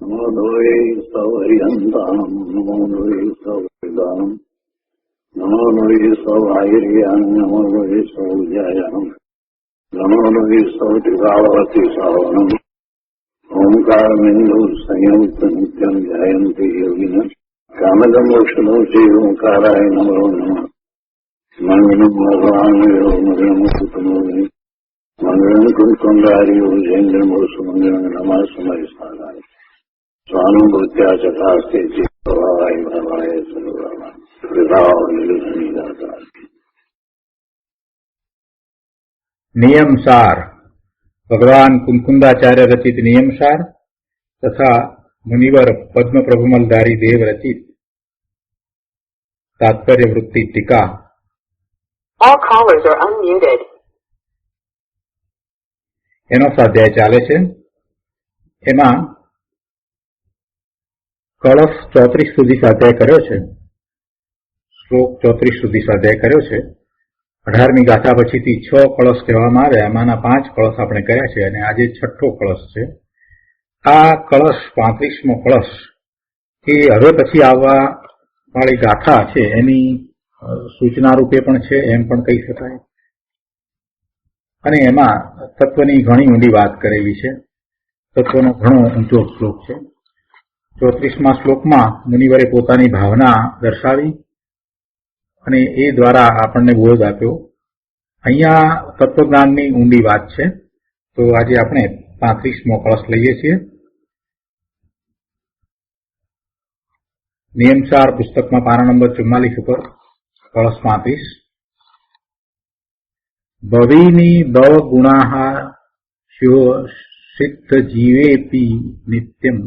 નમો દ્વૈ સૌર્યંતાનમ નમો દ્વૈ સૌદાનમ નમો દ્વૈ સૌર્યાન નમો દ્વૈ સૌજાયાનમ નમો દ્વૈ સૌતિભાવતી સાવનમ ઓમકારમિંદુ સંયુક્ત નિત્યમ ધ્યાયંતિ યોગિન કામદમોક્ષનો શ્રી ઓંકારાય નમો નમઃ મંગલમ ભગવાન મંગલમ કુટુંબોની મંગલમ કુંકુંડાર્યો જૈન્દ્રમોસુ મંગલમ નમઃ સમય સારાય સ્વાનુભૂત્યા ચકાસ્તે ચિત્તવાય ભવાય સર્વવા વિભાવ નિલસની દાતા. નિયમસાર ભગવાન કુંકુંદાચાર્ય રચિત નિયમસાર તથા મુનિવર પદ્મપ્રભુમલધારી દેવ રચિત તાત્પર્ય વૃત્તિ ટીકા. All callers are unmuted. એનો સ્વાધ્યાય ચાલે છે. એમાં કળશ 34 સુધી સ્વાધ્યાય કર્યો છે, શ્લોક 34 સુધી સ્વાધ્યાય કર્યો છે. 18મી ગાથા પછીથી 6 કળશ કહેવામાં આવ્યા, એમાંના 5 કળશ આપણે કર્યા છે અને આજે 6થો કળશ છે. આ કળશ 35મો કળશ એ હવે પછી આવવા વાળી ગાથા છે એની સૂચના રૂપે પણ છે એમ પણ કહી શકાય. અને એમાં તત્વની ઘણી ઊંડી વાત કરેલી છે. તત્વનો ઘણો ઊંચો શ્લોક છે. 34મા શ્લોકમાં મુનિવરે પોતાની ભાવના દર્શાવી અને એ દ્વારા આપણને બોધ આપ્યો. અહીંયા તત્વજ્ઞાનની ઊંડી વાત છે. તો આજે આપણે 35મો કળશ લઈએ છીએ. નિયમસાર પુસ્તકમાં પાના નંબર 44 ઉપર કળશ 35. ભવિની ભવ ગુણાહ શ્યો સિદ્ધ જીવેપી નિત્યમ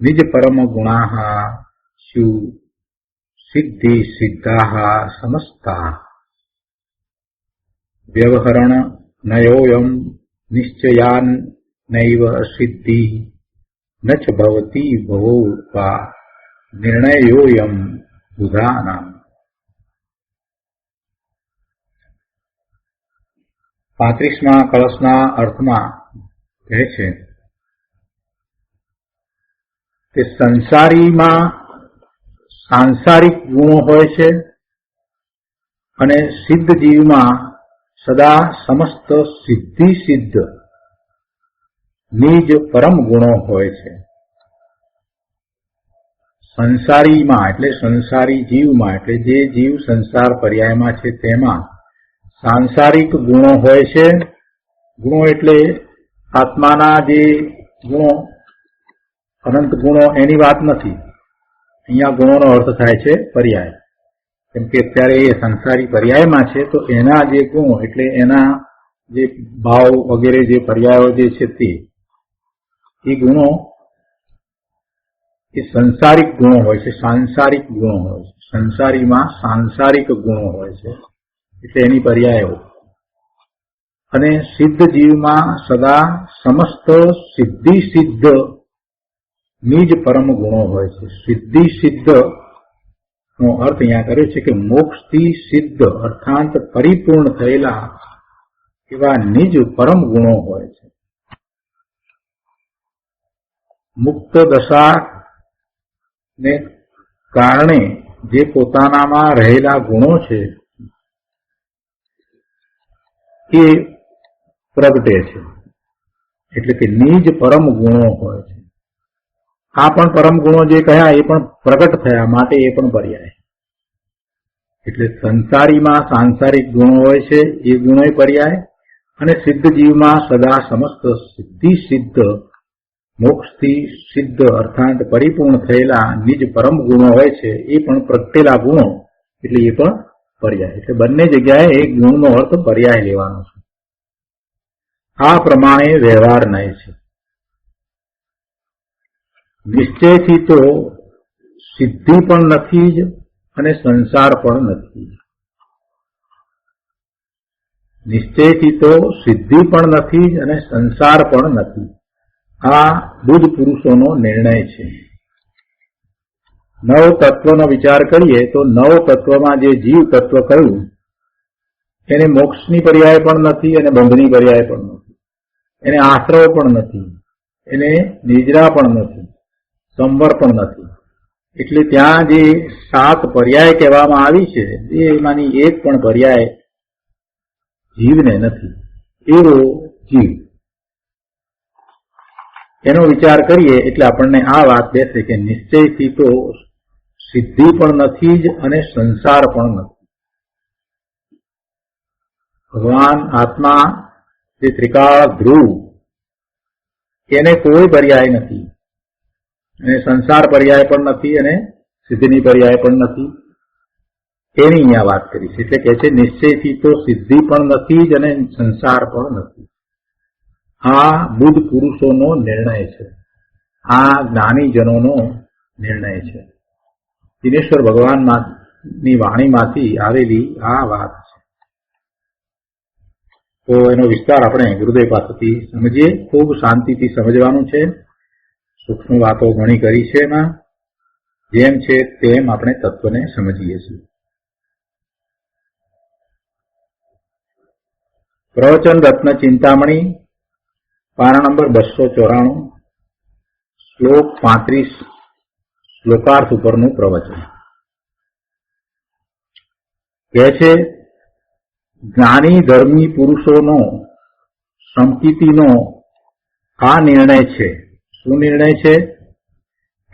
નિજ પરમ ગુણાહ શ્યુ સિદ્ધિ સિદ્ધાહ સમસ્તા વ્યવહરણ નયોયમ નિશ્ચયાન નૈવ સિદ્ધિ નચ ભવતી ભવો વા નિર્ણયોયમ બુધાનામ. 35મા કળશના અર્થમાં કહે છે કે સંસારીમાં સાંસારિક ગુણો હોય છે અને સિદ્ધ જીવમાં સદા સમસ્ત સિદ્ધિ સિદ્ધ નિજ પરમ ગુણો હોય છે. સંસારીમાં એટલે સંસારી જીવમાં એટલે જે જીવ સંસાર પર્યાયમાં છે તેમાં સાંસારિક ગુણો હોય છે. ગુણો એટલે આત્માના જે ગુણો અનંત ગુણો એની વાત નથી. અહીંયા ગુણોનો અર્થ થાય છે પર્યાય. કેમ કે અત્યારે એ સંસારી પર્યાયમાં છે તો એના જે ગુણો એટલે એના જે ભાવ વગેરે જે પર્યાયો જે છે તે એ ગુણો એ સંસારિક ગુણો હોય છે, સાંસારિક ગુણો હોય છે. સંસારીમાં સાંસારિક ગુણો હોય છે એટલે એની પર્યાયો. અને સિદ્ધ જીવમાં સદા સમસ્ત સિદ્ધિ સિદ્ધ નિજ પરમ ગુણો હોય છે. સિદ્ધિ સિદ્ધ નો અર્થ અહીંયા કર્યો છે કે મોક્ષથી સિદ્ધ અર્થાંત પરિપૂર્ણ થયેલા એવા નિજ પરમ ગુણો હોય છે. મુક્ત દશા ને કારણે જે પોતાનામાં રહેલા ગુણો છે એ પ્રગટે છે. એટલે કે નિજ પરમ ગુણો હોય છે. આ પણ પરમ ગુણો જે કહ્યા એ પણ પ્રગટ થયા માટે એ પણ પર્યાય. એટલે સંસારીમાં સાંસારિક ગુણો હોય છે એ ગુણો પર્યાય, અને સિદ્ધ જીવમાં સદા સમસ્ત સિદ્ધિ સિદ્ધ મોક્ષથી સિદ્ધ અર્થાંત પરિપૂર્ણ થયેલા નિજ પરમ ગુણો હોય છે એ પણ પ્રગટેલા ગુણો એટલે એ પણ પર્યાય. એટલે બંને જગ્યાએ એક ગુણનો અર્થ પર્યાય લેવાનો છે. આ પ્રમાણે વ્યવહાર નય છે. નિશ્ચયથી તો સિદ્ધિ પણ નથી જ અને સંસાર પણ નથી. નિશ્ચયથી તો સિદ્ધિ પણ નથી જ અને સંસાર પણ નથી. આ બુદ્ધ પુરુષોનો નિર્ણય છે. નવ તત્વનો વિચાર કરીએ તો નવ તત્વમાં જે જીવ તત્વ કહ્યું એને મોક્ષની પર્યાય પણ નથી અને બંધની પર્યાય પણ નથી, એને આશ્રવ પણ નથી, એને નિદ્રા પણ નથી, સંવર પણ નથી. એટલે ત્યાં જે 7 પર્યાય કહેવામાં આવી છે એમાંની એક પણ પર્યાય જીવને નથી. એવો જીવ, એનો વિચાર કરીએ એટલે આપણને આ વાત બેસે કે નિશ્ચયથી તો સિદ્ધિ પણ નથી જ અને સંસાર પણ નથી. ભગવાન આત્મા જે ત્રિકાળ ધ્રુવ, એને કોઈ પર્યાય નથી, અને સંસાર પર્યાય પણ નથી અને સિદ્ધિની પર્યાય પણ નથી. એની અહીંયા વાત કરી છે. એટલે કે છે નિશ્ચયથી તો સિદ્ધિ પણ નથી જ અને સંસાર પણ નથી. આ બુદ્ધ પુરુષોનો નિર્ણય છે, આ જ્ઞાનીજનોનો નિર્ણય છે. દિનેશ્વર ભગવાનની વાણીમાંથી આવેલી આ વાત છે. તો એનો વિસ્તાર આપણે ગુરુદેવ પાસેથી સમજીએ. ખૂબ શાંતિથી સમજવાનું છે. સૂક્ષ્મ વાતો ઘણી કરી છે એમાં. જેમ છે તેમ આપણે તત્વને સમજીએ છીએ. પ્રવચન રત્ન ચિંતામણી, પાના નંબર 294, શ્લોક 35, શ્લોકાર્થ ઉપરનું પ્રવચન કહે છે, જ્ઞાની ધર્મી પુરુષોનો સંકિતિનો આ નિર્ણય છે. શું નિર્ણય છે?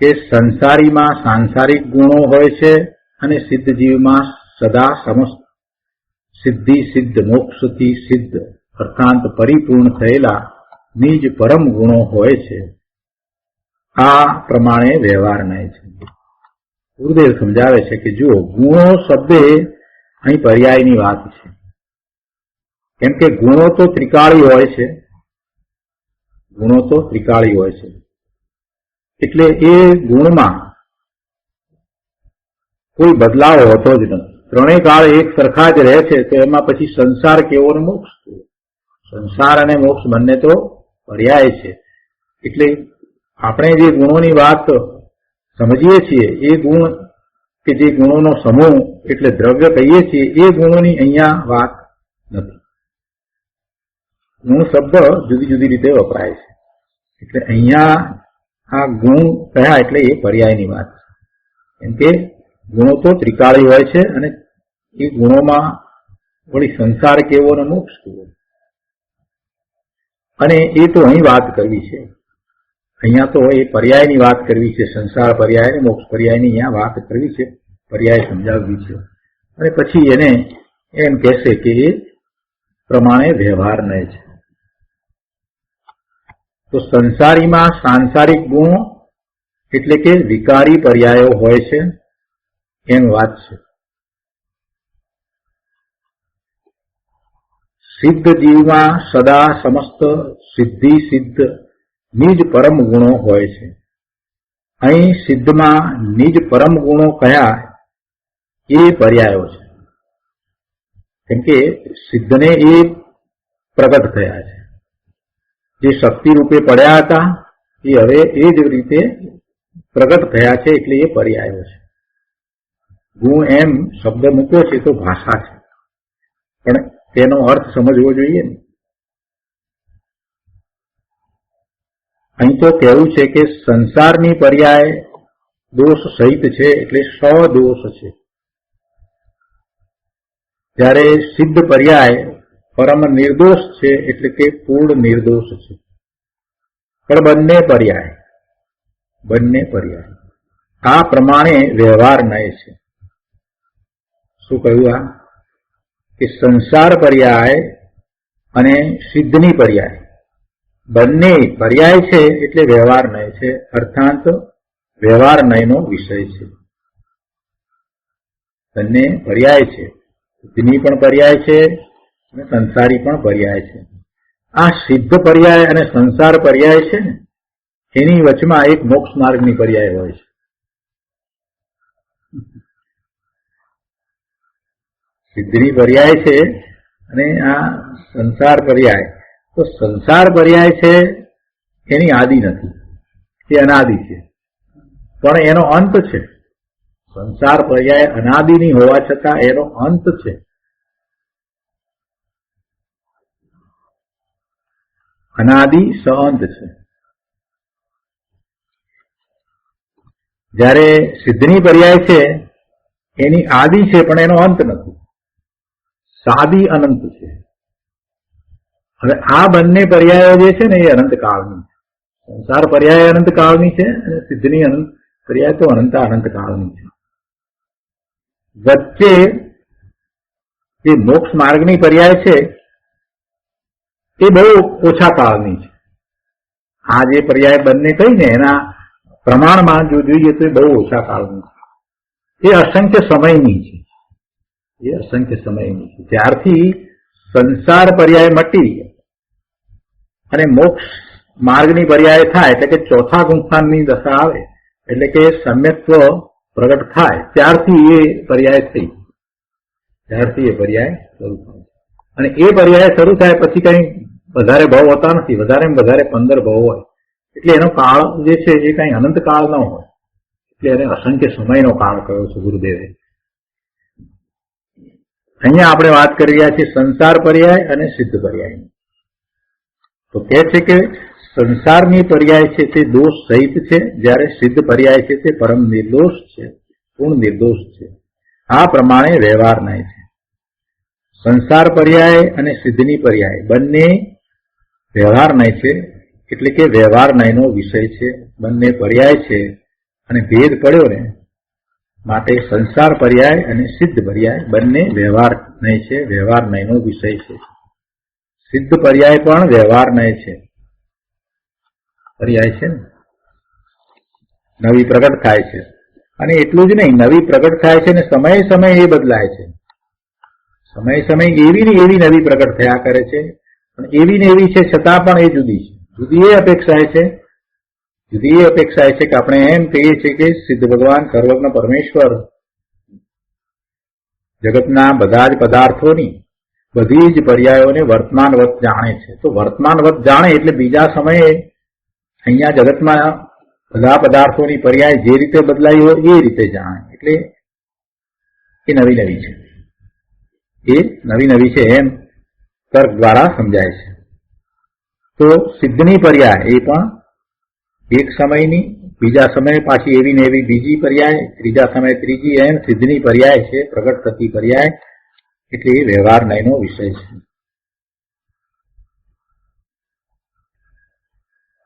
કે સંસારીમાં સાંસારિક ગુણો હોય છે અને સિદ્ધ જીવમાં સદા સમસ્ત સિદ્ધિ સિદ્ધ મોક્ષથી સિદ્ધ અર્થાંત પરિપૂર્ણ થયેલા નિજ પરમ ગુણો હોય છે. આ પ્રમાણે વ્યવહાર નય છે. ગુરુદેવ સમજાવે છે કે જુઓ, ગુણો શબ્દે અહીં પર્યાયની વાત છે. કેમ કે ગુણો તો ત્રિકાળી હોય છે, ગુણો તો ત્રિકાળી હોય છે. એટલે એ ગુણમાં કોઈ બદલાવ હોતો જ નથી. ત્રણેય કાળ એક સરખા જ રહે છે. તો એમાં પછી સંસાર કેવો ને મોક્ષ કેવો? સંસાર અને મોક્ષ બંને તો પર્યાય છે. એટલે આપણે જે ગુણોની વાત સમજીએ છીએ એ ગુણ કે જે ગુણોનો સમૂહ એટલે દ્રવ્ય કહીએ છીએ, એ ગુણોની અહીંયા વાત નથી. ગુણ શબ્દ જુદી જુદી રીતે વપરાય છે. એટલે અહીંયા આ ગુણ કયા એટલે એ પર્યાયની વાત છે. કેમ કે ગુણો તો ત્રિકાળી હોય છે અને એ ગુણોમાં વળી સંસાર કેવો અને મોક્ષ કેવો, અને એ તો અહીં વાત કરવી છે. અહીંયા તો એ પર્યાયની વાત કરવી છે. સંસાર પર્યાય અને મોક્ષ પર્યાયની અહીંયા વાત કરવી છે, પર્યાય સમજાવવી છે. અને પછી એને એમ કહેશે કે એ પ્રમાણે વ્યવહાર નય છે. તો સંસારીમાં સાંસારિક ગુણો એટલે કે વિકારી પર્યાયો હોય છે એમ વાત છે. સિદ્ધ જીવમાં સદા સમસ્ત સિદ્ધિ સિદ્ધ નિજ પરમ ગુણો હોય છે. અહીં સિદ્ધમાં નિજ પરમ ગુણો કયા એ પર્યાયો છે. કેમ કે સિદ્ધને એ પ્રગટ થયા છે. જે શક્તિ રૂપે પડ્યા હતા એ હવે એ જ રીતે પ્રગટ થયા છે. એટલે એ પર્યાયો છે. ગુણ એમ શબ્દ મૂક્યો છે તો ભાષા છે, પણ તેનો અર્થ સમજવો જોઈએ ને. અહીં તો કહેવું છે કે સંસારની પર્યાય દોષ સહિત છે, એટલે સદોષ છે. જ્યારે સિદ્ધ પર્યાય પરમ નિર્દોષ છે, એટલે કે પૂર્ણ નિર્દોષ છે. પણ બંને પર્યાય આ પ્રમાણે વ્યવહાર નય છે. શું કહ્યું? આ કે સંસાર પર્યાય અને સિદ્ધની પર્યાય બંને પર્યાય છે એટલે વ્યવહાર નય છે. અર્થાત વ્યવહાર નયનો વિષય છે. બંને પર્યાય છે. સિદ્ધની પણ પર્યાય છે અને સંસારી પણ પર્યાય છે. આ સિદ્ધ પર્યાય અને સંસાર પર્યાય છે ને, એની વચમાં એક મોક્ષ માર્ગની પર્યાય હોય છે. સિદ્ધની પર્યાય છે અને આ સંસાર પર્યાય. તો સંસાર પર્યાય છે એની આદિ નથી, એ અનાદિ છે, પણ એનો અંત છે. સંસાર પર્યાય અનાદિની હોવા છતાં એનો અંત છે. અનાદિ સઅંત છે. જ્યારે સિદ્ધની પર્યાય છે એની આદિ છે પણ એનો અંત નથી, સાદી અનંત છે. હવે આ બંને પર્યાયો જે છે ને એ અનંતકાળની છે. સંસાર પર્યાય અનંતકાળની છે અને સિદ્ધની અનંત પર્યાય તો અનંતકાળની છે. વચ્ચે જે મોક્ષ માર્ગની પર્યાય છે એ બહુ ઓછા કાળની છે. આ જે પર્યાય બંને કહીને એના પ્રમાણમાં જો જોઈએ તો એ બહુ ઓછા કાળની છે. એ અસંખ્ય સમયની છે. ત્યારથી સંસાર પર્યાય મટી અને મોક્ષ માર્ગની પર્યાય થાય એટલે કે ચોથા ગુંફાની દશા આવે એટલે કે સમ્યક્ત્વ પ્રગટ થાય ત્યારથી એ પર્યાય થઈ, ત્યારથી એ પર્યાય શરૂ થાય. અને એ પર્યાય શરૂ થાય પછી કઈ વધારે ભાવ હોતા નથી, વધારે 15 ભાવ હોય એટલે એનો કાળ જે છે એ કઈ અનંત કાળ ન હોય, એટલે એને અસંખ્ય સમયનો કાળ કહ્યો છે ગુરુદેવે. અહીંયા આપણે વાત કરી રહ્યા છીએ સંસાર પર્યાય અને સિદ્ધ પર્યાય. તો કહે છે કે સંસારની પર્યાય છે તે દોષ સહિત છે, જ્યારે સિદ્ધ પર્યાય છે તે પરમ નિર્દોષ છે, પૂર્ણ નિર્દોષ છે. આ પ્રમાણે વ્યવહાર નહીં છે. સંસાર પર્યાય અને સિદ્ધની પર્યાય બંને વ્યવહાર નહીં છે, એટલે કે વ્યવહાર નયનો વિષય છે. બંને પર્યાય છે અને ભેદ પડ્યો ને માટે સંસાર પર્યાય અને સિદ્ધ પર્યાય બંને વ્યવહાર નહીં છે, વ્યવહાર નયનો વિષય છે. સિદ્ધ પર્યાય પણ વ્યવહાર નય છે, પર્યાય છે ને, નવી પ્રગટ થાય છે. અને એટલું જ નહીં, નવી પ્રગટ થાય છે ને સમયે સમયે એ બદલાય છે. સમયે સમયે એવી ને એવી નવી પ્રગટ થયા કરે છે, પણ એવી ને એવી છે છતાં પણ એ જુદી છે. જુદી એ અપેક્ષા છે કે આપણે એમ કહીએ છીએ કે સિદ્ધ ભગવાન સર્વજ્ઞ પરમેશ્વર જગતના બધા જ પદાર્થોની બધી જ પર્યાયોને વર્તમાનવત જાણે છે. તો વર્તમાનવત જાણે એટલે બીજા સમયે અહીંયા જગતમાં બધા પદાર્થોની પર્યાય જે રીતે બદલાઈ હોય એ રીતે જાણે, એટલે એ નવી નવી છે. એ નવી નવી છે એમ તર્ક દ્વારા સમજાય છે. તો સિદ્ધની પર્યાય એ પણ એક સમયની, બીજા સમયે પાછી એવી ને એવી બીજી પર્યાય, ત્રીજા સમયે ત્રીજી, એમ સિદ્ધની પર્યાય છે પ્રગટ થતી પર્યાય, એટલે એ વ્યવહાર નયનો વિષય છે.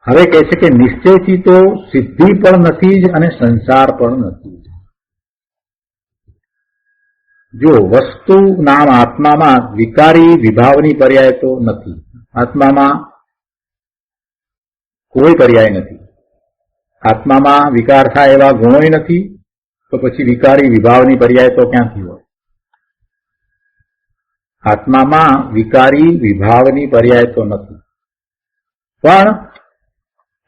હવે કહે છે કે નિશ્ચયથી તો સિદ્ધિ પણ નથી જ અને સંસાર પણ નથી. જો વસ્તુ નામ આત્મામાં વિકારી વિભાવની પર્યાય તો નથી. આત્મામાં કોઈ પર્યાય નથી. આત્મામાં વિકાર થાય એવા ગુણોય નથી, તો પછી વિકારી વિભાવની પર્યાય તો ક્યાંથી હોય? આત્મામાં વિકારી વિભાવની પર્યાય તો નથી, પણ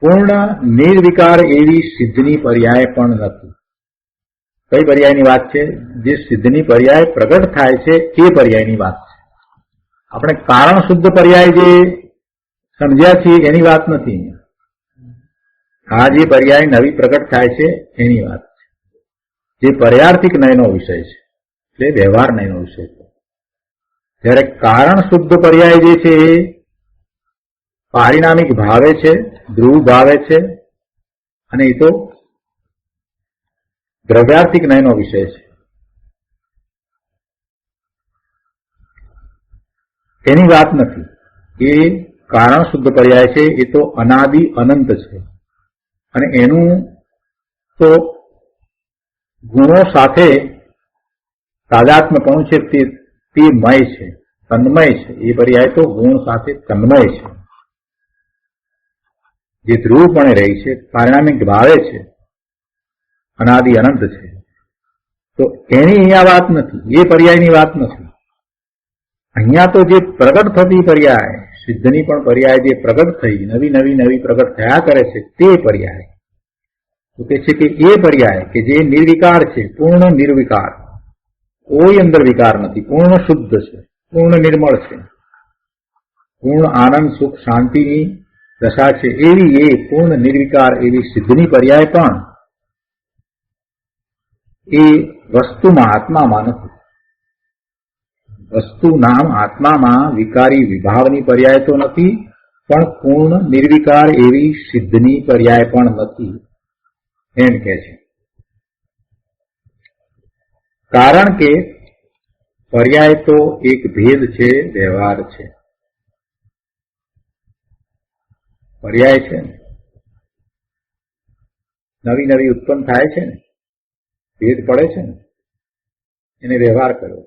પૂર્ણ નિર્વિકાર એવી સિદ્ધની પર્યાય પણ નથી. કઈ પર્યાયની વાત છે? જે સિદ્ધની પર્યાય પ્રગટ થાય છે એ પર્યાયની વાત છે. આપણે કારણ શુદ્ધ પર્યાય જે સમજ્યા છીએ એની વાત નથી. આ જે પર્યાય નવી પ્રગટ થાય છે એની વાત છે, જે પર્યાર્થિક નયનો વિષય છે, એટલે વ્યવહાર નયનો વિષય છે. જ્યારે કારણ શુદ્ધ પર્યાય જે છે એ પારિણામિક ભાવે છે, ધ્રુવ ભાવે છે, અને એ તો દ્રવ્યાર્થિક નયનો વિષય છે. એની વાત નથી. એ કારણ શુદ્ધ પર્યાય છે એ તો અનાદિ અનંત છે, અને એનું તો ગુણો સાથે તાદાત્મ્યપણું છે તે મય છે, તન્મય છે. એ પર્યાય તો ગુણ સાથે તન્મય છે, જે ધ્રુવપણે રહી છે, પારિણામિક ભાવે છે, અનાદિ અનંત છે. તો એની અહીંયા વાત નથી, એ પર્યાયની વાત નથી. અહીંયા તો જે પ્રગટ થતી પર્યાય, સિદ્ધની પણ પર્યાય જે પ્રગટ થઈ, નવી પ્રગટ થયા કરે છે તે પર્યાય. તો કે છે કે એ પર્યાય કે જે નિર્વિકાર છે, પૂર્ણ નિર્વિકાર, કોઈ અંદર વિકાર નથી, પૂર્ણ શુદ્ધ છે, પૂર્ણ નિર્મળ છે, પૂર્ણ આનંદ સુખ શાંતિની દશા છે, એવી એ પૂર્ણ નિર્વિકાર એવી સિદ્ધની પર્યાય પણ એ વસ્તુમાં આત્મામાં નથી. વસ્તુ નામ આત્મામાં વિકારી વિભાવની પર્યાય તો નથી, પણ પૂર્ણ નિર્વિકાર એવી સિદ્ધની પર્યાય પણ નથી એમ કે છે. કારણ કે પર્યાય તો એક ભેદ છે, વ્યવહાર છે. પર્યાય છે ને, નવી નવી ઉત્પન્ન થાય છે ને, ભેદ પડે છે ને, એને વ્યવહાર કરો,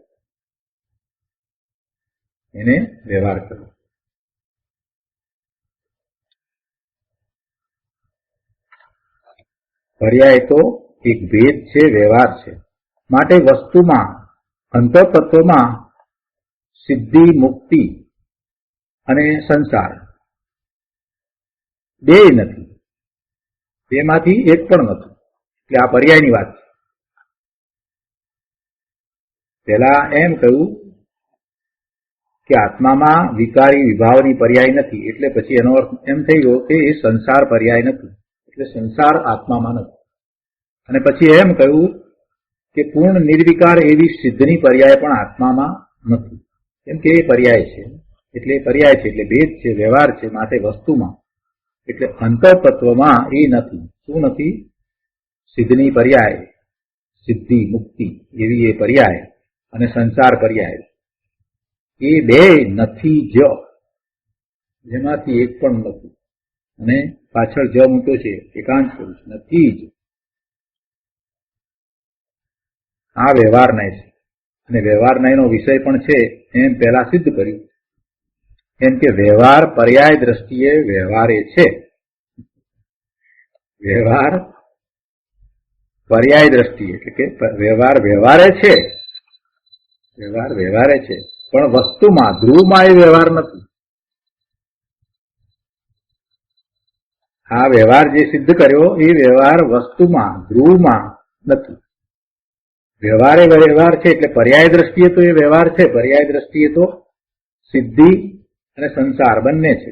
એને વ્યવહાર કરો. પર્યાય તો એક ભેદ છે, વ્યવહાર છે. માટે વસ્તુમાં, અંતરતત્વમાં સિદ્ધિ, મુક્તિ અને સંસાર બે નથી, બેમાંથી એક પણ નથી. એટલે આ પર્યાયની વાત છે. પહેલા એમ કહ્યું કે આત્મામાં વિકારી વિભાવની પર્યાય નથી, એટલે પછી એનો અર્થ એમ થઈ ગયો કે એ સંસાર પર્યાય નથી, એટલે સંસાર આત્મામાં નથી. અને પછી એમ કહ્યું કે પૂર્ણ નિર્વિકાર એવી સિદ્ધની પર્યાય પણ આત્મામાં નથી, કેમ કે એ પર્યાય છે. એટલે પર્યાય છે એટલે ભેદ છે, વ્યવહાર છે. માટે વસ્તુમાં એટલે અંતરતત્વમાં એ નથી. શું નથી? સિદ્ધની પર્યાય, સિદ્ધિ મુક્તિ એવી એ પર્યાય અને સંસાર પર્યાય, એ બે નથી જ, જેમાંથી એક પણ નથી. અને પાછળ જ મૂક્યો છે, એકાંત પુરુષ નથી જ. આ વ્યવહાર નય છે, અને વ્યવહાર નયનો વિષય પણ છે એમ પહેલા સિદ્ધ કર્યું. એમ કે વ્યવહાર પર્યાય દ્રષ્ટિએ વ્યવહારે છે, વ્યવહાર પર્યાય દ્રષ્ટિએ એટલે કે વ્યવહાર વ્યવહારે છે, વ્યવહાર વ્યવહારે છે, પણ વસ્તુમાં ધ્રુવમાં એ વ્યવહાર નથી. આ વ્યવહાર જે સિદ્ધ કર્યો એ વ્યવહાર વસ્તુમાં ધ્રુવમાં નથી. વ્યવહારે વ્યવહાર છે એટલે પર્યાય દ્રષ્ટિએ તો એ વ્યવહાર છે, પર્યાય દ્રષ્ટિએ તો સિદ્ધિ અને સંસાર બંને છે.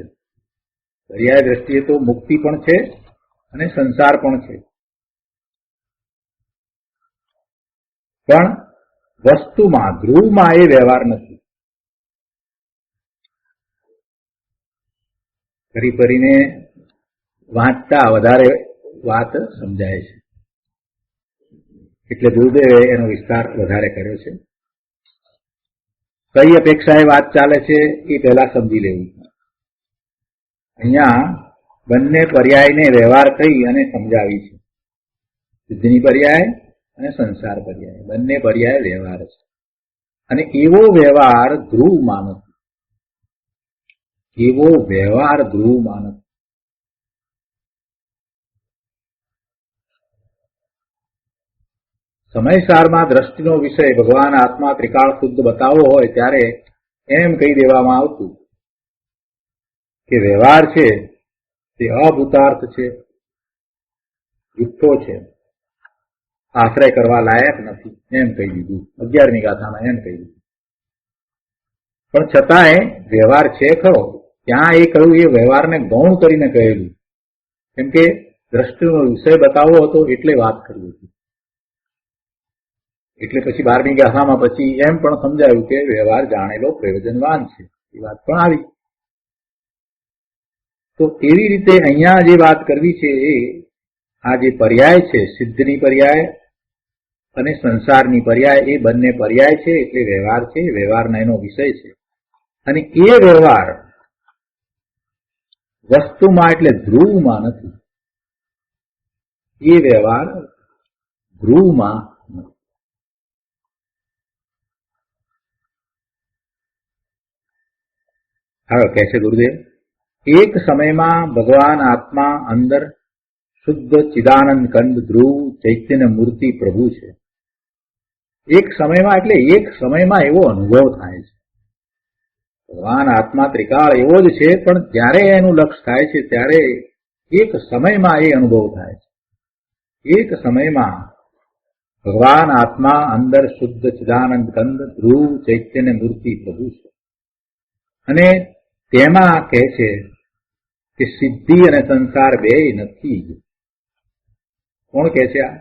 પર્યાય દ્રષ્ટિએ તો મુક્તિ પણ છે અને સંસાર પણ છે. પણ વસ્તુમાં ધ્રુવમાં એ વ્યવહાર નથી. ફરી ફરીને વાંચતા વધારે વાત સમજાય છે, એટલે ગુરુદેવે એનો વિસ્તાર વધારે કર્યો છે. કઈ અપેક્ષાએ વાત ચાલે છે એ પહેલા સમજી લેવું. અહીંયા બંને પર્યાયને વ્યવહાર કહી અને સમજાવી છે. સિદ્ધની પર્યાય અને સંસાર પર્યાય બંને પર્યાય વ્યવહાર છે, અને એવો વ્યવહાર ધ્રુવમાં નથી. એવો વ્યવહાર ધ્રુવમાં નથી. સમયસારમાં દ્રષ્ટિનો વિષય ભગવાન આત્મા ત્રિકાળ શુદ્ધ બતાવવો હોય ત્યારે એમ કહી દેવામાં આવતું કે વ્યવહાર છે તે અભૂતાર્થ છે, જુઠ્ઠો છે, આશ્રય કરવા લાયક નથી, એમ કહી દીધું. 11મી ગાથામાં એમ કહી દીધું. પણ છતાંય વ્યવહાર છે ખરો. ત્યાં એ કહ્યું એ વ્યવહારને ગૌણ કરીને કહેલું, કેમ કે દ્રષ્ટિનો વિષય બતાવવો હતો એટલે વાત કરી હતી. એટલે પછી 12મી ગાથામાં પછી એમ પણ સમજાયું કે વ્યવહાર જાણેલો પ્રયોજનવાન છે, એ વાત પણ આવી. તો એવી રીતે અહીંયા જે વાત કરવી છે એ આ જે પર્યાય છે, સિદ્ધની પર્યાય અને સંસારની પર્યાય, એ બંને પર્યાય છે એટલે વ્યવહાર છે, વ્યવહારના એનો વિષય છે. અને એ વ્યવહાર વસ્તુમાં એટલે ધ્રુવમાં નથી. એ વ્યવહાર ધ્રુવમાં નથી. હવે કહે છે ગુરુદેવ, એક સમયમાં ભગવાન આત્મા અંદર શુદ્ધ ચિદાનંદ કંદ ધ્રુવ ચૈતન્ય મૂર્તિ પ્રભુ છે. એક સમયમાં એટલે એક સમયમાં એવો અનુભવ થાય છે. ભગવાન આત્મા ત્રિકાળ એવો જ છે, પણ જ્યારે એનું લક્ષ થાય છે ત્યારે એક સમયમાં એ અનુભવ થાય છે. એક સમયમાં ભગવાન આત્મા અંદર શુદ્ધ ચિદાનંદ કંદ ધ્રુવ ચૈતન્ય મૂર્તિ પ્રભુ છે. અને તેમાં કહે છે કે સિદ્ધિ અને સંસાર બે નથી. કોણ કહે છે? આ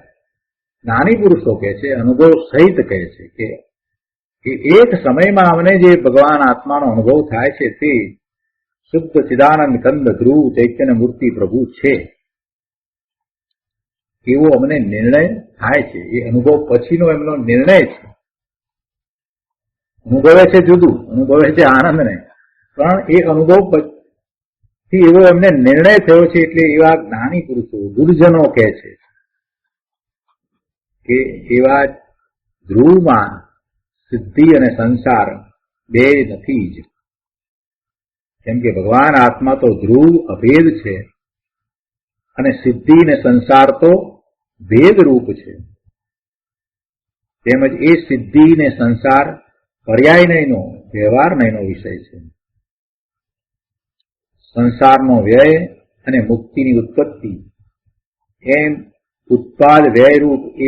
જ્ઞાની પુરુષો કહે છે, અનુભવ સહિત કહે છે કે એક સમયમાં અમને જે ભગવાન આત્માનો અનુભવ થાય છે તે શુદ્ધ ચિદાનંદ કંદ ધ્રુવ ચૈતન્ય મૂર્તિ પ્રભુ છે. એવો અમને નિર્ણય થાય છે. એ અનુભવ પછીનો એમનો નિર્ણય છે. અનુભવે છે જુદું, અનુભવે છે આનંદને, પણ એ અનુભવ પછી એવો એમને નિર્ણય થયો છે. એટલે એવા જ્ઞાની પુરુષો, ગુરુજનો કહે છે કે એવા ધ્રુવમાં સિદ્ધિ અને સંસાર બે નથી જ. કેમ કે ભગવાન આત્મા તો ધ્રુવ અભેદ છે અને સિદ્ધિ અને સંસાર તો ભેદ રૂપ છે. તેમજ એ સિદ્ધિ ને સંસાર પર્યાય નહીંનો, વ્યવહાર નહીંનો વિષય છે. સંસારનો વ્યય અને મુક્તિની ઉત્પત્તિ એમ ઉત્પાદ વ્યય રૂપ એ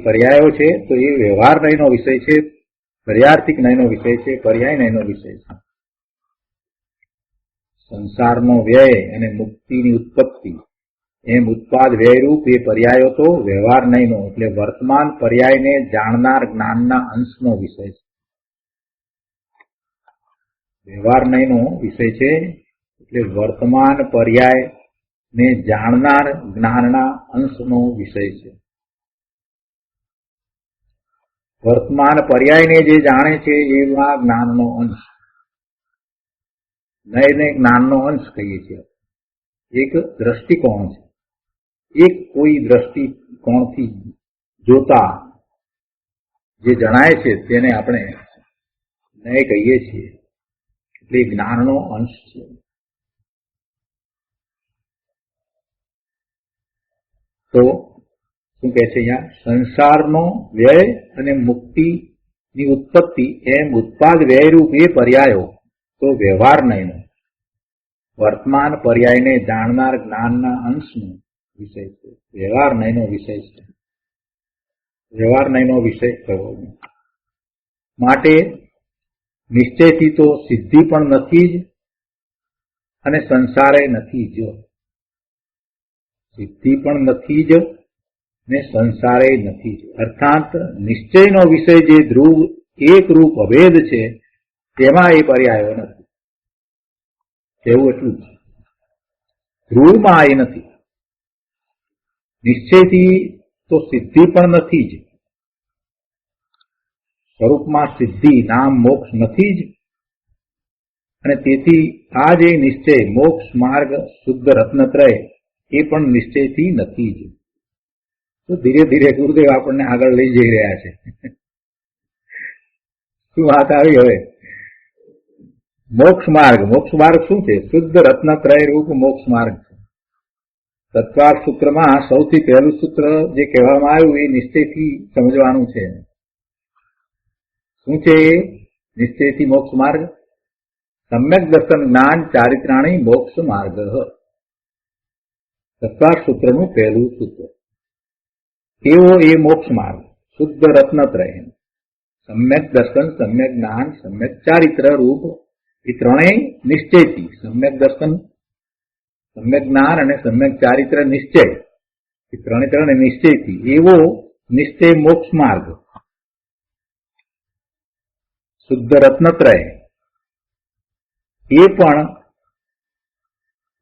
પર્યાયો છે. તો એ વ્યવહાર નહીંનો વિષય છે, પર્યાર્થિક નહીંનો વિષય છે, પર્યાય નહીંનો વિષય છે. સંસારનો વ્યય અને મુક્તિની ઉત્પત્તિ એમ ઉત્પાદ વ્યયરૂપ એ પર્યાયો તો વ્યવહાર નહીંનો એટલે વર્તમાન પર્યાયને જાણનાર જ્ઞાનના અંશનો વિષય છે. વ્યવહાર નહીંનો વિષય છે એટલે વર્તમાન પર્યાયને જાણનાર જ્ઞાનના અંશનો વિષય છે. વર્તમાન પર્યાયને જે જાણે છે એવા જ્ઞાનનો અંશ, નયને જ્ઞાનનો અંશ કહીએ છીએ. એક દ્રષ્ટિકોણ છે. એક કોઈ દ્રષ્ટિકોણથી જોતા જે જણાય છે તેને આપણે નય કહીએ છીએ. એટલે જ્ઞાનનો અંશ છે. તો શું કહે છે અહીંયા? સંસારનો વ્યય અને મુક્તિની ઉત્પત્તિ એમ ઉત્પાદ વ્યયરૂપ એ પર્યાયો તો વ્યવહાર નહીંનો, વર્તમાન પર્યાયને જાણનાર જ્ઞાનના અંશનો વિષય છે. વ્યવહાર નહીંનો વિષય છે. વ્યવહાર નહીંનો વિષય થયો માટે નિશ્ચયથી તો સિદ્ધિ પણ નથી જ અને સંસારે નથી જ. સિદ્ધિ પણ નથી જ ને સંસારે નથી જ. અર્થાત નિશ્ચયનો વિષય જે ધ્રુવ એક રૂપ અભેદ છે તેમાં એ પર્યાયો નથી. એવું એટલું જ. ધ્રુવમાં એ નથી. નિશ્ચયથી તો સિદ્ધિ પણ નથી જ. સ્વરૂપમાં સિદ્ધિ નામ મોક્ષ નથી જ અને તેથી આ જે નિશ્ચય મોક્ષ માર્ગ શુદ્ધ રત્નત્રય એ પણ નિશ્ચયથી નથી જ. તો ધીરે ધીરે ગુરુદેવ આપણને આગળ લઈ જઈ રહ્યા છે. શું વાત આવી હવે? મોક્ષ માર્ગ શું છે? શુદ્ધ રત્નત્રય રૂપ મોક્ષ માર્ગ છે. તત્વાર્થ સૂત્રમાં સૌથી પહેલું સૂત્ર જે કહેવામાં આવ્યું એ નિશ્ચયથી સમજવાનું છે. શું છે એ નિશ્ચયથી મોક્ષ માર્ગ? સમ્યક દર્શન જ્ઞાન ચારિત્રાણી મોક્ષ માર્ગ. તત્વાર્થ સૂત્રનું પહેલું સૂત્ર. એવો એ મોક્ષ માર્ગ શુદ્ધ રત્નત્રય, સમ્યક દર્શન, સમ્યક જ્ઞાન, સમ્યક ચારિત્ર રૂપ એ ત્રણેય નિશ્ચયથી, સમ્યક દર્શન, સમ્યક જ્ઞાન અને સમ્યક ચારિત્ર નિશ્ચય, એ ત્રણે નિશ્ચયથી એવો નિશ્ચય મોક્ષ માર્ગ શુદ્ધ રત્નત્રય એ પણ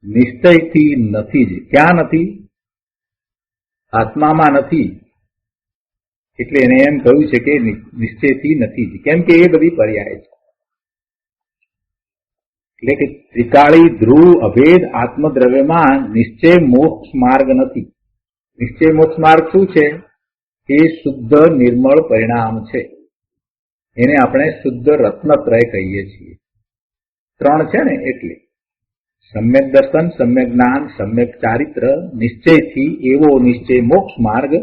નિશ્ચયથી નથી જ. ક્યાં નથી? આત્મામાં નથી. એટલે એને એમ કહ્યું છે કે નિશ્ચયથી નથી જ. કેમ કે એ બધી પર્યાય છે. એટલે કે ત્રિકાળી ધ્રુવ અભેદ આત્મદ્રવ્યમાં નિશ્ચય મોક્ષ માર્ગ નથી. નિશ્ચય મોક્ષ માર્ગ શું છે? એ શુદ્ધ નિર્મળ પરિણામ છે. એને આપણે શુદ્ધ રત્નત્રય કહીએ છીએ. ત્રણ છે ને એટલે સમ્યક દર્શન, સમ્યક જ્ઞાન, સમ્યક ચારિત્ર નિશ્ચયથી એવો નિશ્ચય મોક્ષ માર્ગ,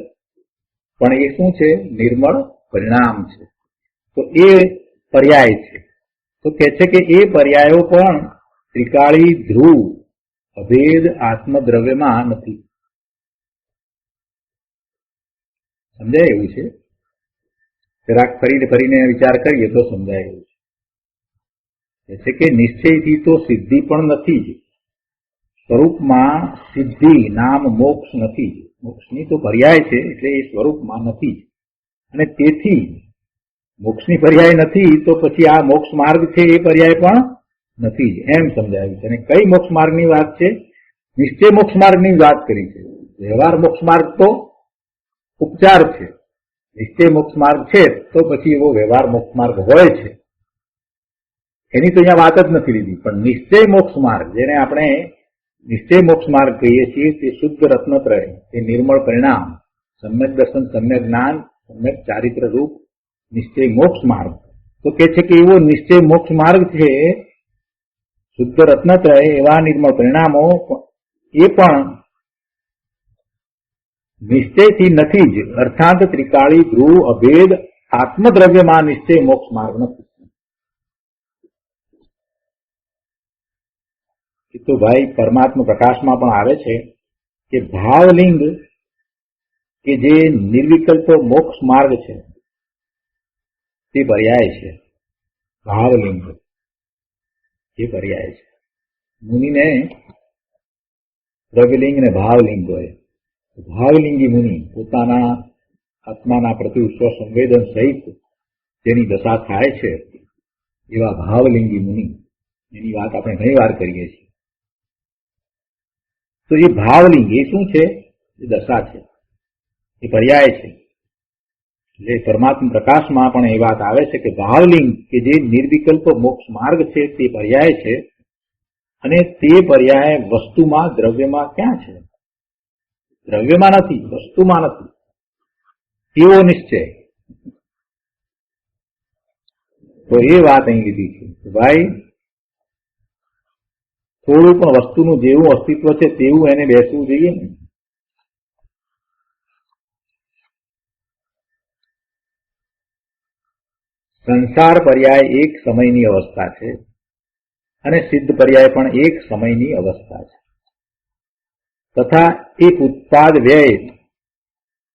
પણ એ શું છે? નિર્મળ પરિણામ છે. તો એ પર્યાય છે. તો કહે છે કે એ પર્યાયો પણ ત્રિકાળી ધ્રુવ અભેદ આત્મદ્રવ્યમાં નથી. સમજાય એવું છે? જરાક ફરીને વિચાર કરીએ તો સમજાય એવું છે. કહે છે કે નિશ્ચયથી તો સિદ્ધિ પણ નથી જ. સ્વરૂપમાં સિદ્ધિ નામ મોક્ષ નથી જ. મોક્ષની તો પર્યાય છે એટલે એ સ્વરૂપમાં નથી જ. અને તેથી મોક્ષની પર્યાય નથી તો પછી આ મોક્ષ માર્ગ છે એ પર્યાય પણ નથી જ. એમ સમજાયું છે. અને કઈ મોક્ષ માર્ગની વાત છે? નિશ્ચય મોક્ષ માર્ગની વાત કરી છે. વ્યવહાર મોક્ષ માર્ગ તો ઉપચાર છે. નિશ્ચય મોક્ષ માર્ગ છે તો પછી એવો વ્યવહાર મોક્ષ માર્ગ હોય છે એની તો અહીંયા વાત જ નથી લીધી. પણ નિશ્ચય મોક્ષ માર્ગ, જેને આપણે નિશ્ચય મોક્ષ માર્ગ કહીએ છીએ, તે શુદ્ધ રત્નત્રય, તે નિર્મળ પરિણામ, સમ્યક દર્શન, સમ્યક જ્ઞાન, સમ્યક ચારિત્ર રૂપ નિશ્ચય મોક્ષ માર્ગ. તો કે છે કે એવો નિશ્ચય મોક્ષ માર્ગ છે, શુદ્ધ રત્નત્રય, એવા નિર્મળ પરિણામો એ પણ નિશ્ચયથી નથી જ. અર્થાત ત્રિકાળી, ધ્રુવ, અભેદ, આત્મદ્રવ્યમાં નિશ્ચય મોક્ષ માર્ગ નથી. તો ભાઈ પરમાત્મા પ્રકાશમાં પણ આવે છે કે ભાવલિંગ કે જે નિર્વિકલ્પ મોક્ષ માર્ગ છે તે પર્યાય છે. ભાવલિંગ એ પર્યાય છે. મુનિને દ્રવ્યલિંગ અને ભાવલિંગ હોય. ભાવલિંગી મુનિ પોતાના આત્માના પ્રતિ સ્વસંવેદન સહિત જેની દશા થાય છે એવા ભાવલિંગી મુનિ, એની વાત આપણે ઘણી વાર કરીએ છીએ. તો એ ભાવલિંગ એ શું છે? એ દશા છે, એ પર્યાય છે. એટલે પરમાત્મા પ્રકાશમાં પણ એ વાત આવે છે કે ભાવલિંગ કે જે નિર્વિકલ્પ મોક્ષ માર્ગ છે તે પર્યાય છે. અને તે પર્યાય વસ્તુમાં, દ્રવ્યમાં ક્યાં છે? દ્રવ્યમાં નથી, વસ્તુમાં નથી. એવો નિશ્ચય. તો એ વાત અહીં લીધી છે ભાઈ, થોડું પણ વસ્તુનું જેવું અસ્તિત્વ છે તેવું એને બેસવું જોઈએ ને. સંસાર પર્યાય એક સમયની અવસ્થા છે અને સિદ્ધ પર્યાય પણ એક સમયની અવસ્થા છે. તથા એક ઉત્પાદ વ્યય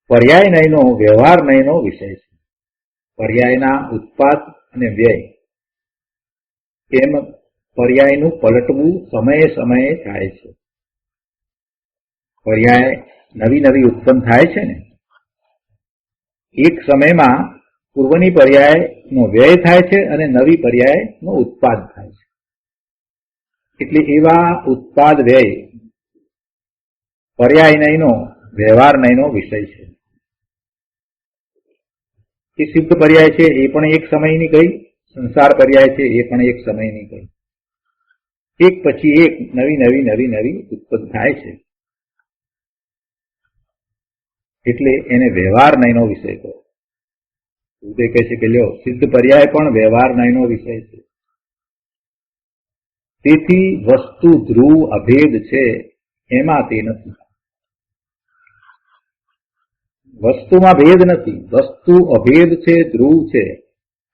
પર્યાય નયનો, વ્યવહાર નયનો વિષય છે. પર્યાયના ઉત્પાદ અને વ્યય એમ પર્યાયનું પલટવું સમયે સમયે થાય છે. પર્યાય નવી નવી ઉત્પન્ન થાય છે ને. એક સમયમાં પૂર્વની પર્યાયનો વ્યય થાય છે અને નવી પર્યાયનો ઉત્પાદ થાય છે. એટલે એવા ઉત્પાદ વ્યય પર્યાય નયનો, વ્યવહાર નયનો વિષય છે. એ સિદ્ધ પર્યાય છે એ પણ એક સમયની ગઈ, સંસાર પર્યાય છે એ પણ એક સમયની ગઈ. એક પછી એક નવી નવી નવી નવી ઉત્પન્ન થાય છે. એટલે એને વ્યવહાર નયનો વિષય કહો. તે કહે છે કે લ્યો, સિદ્ધ પર્યાય પણ વ્યવહાર નયનો વિષય છે. તેથી વસ્તુ ધ્રુવ અભેદ છે એમાં તે નથી. વસ્તુમાં ભેદ નથી, વસ્તુ અભેદ છે, ધ્રુવ છે.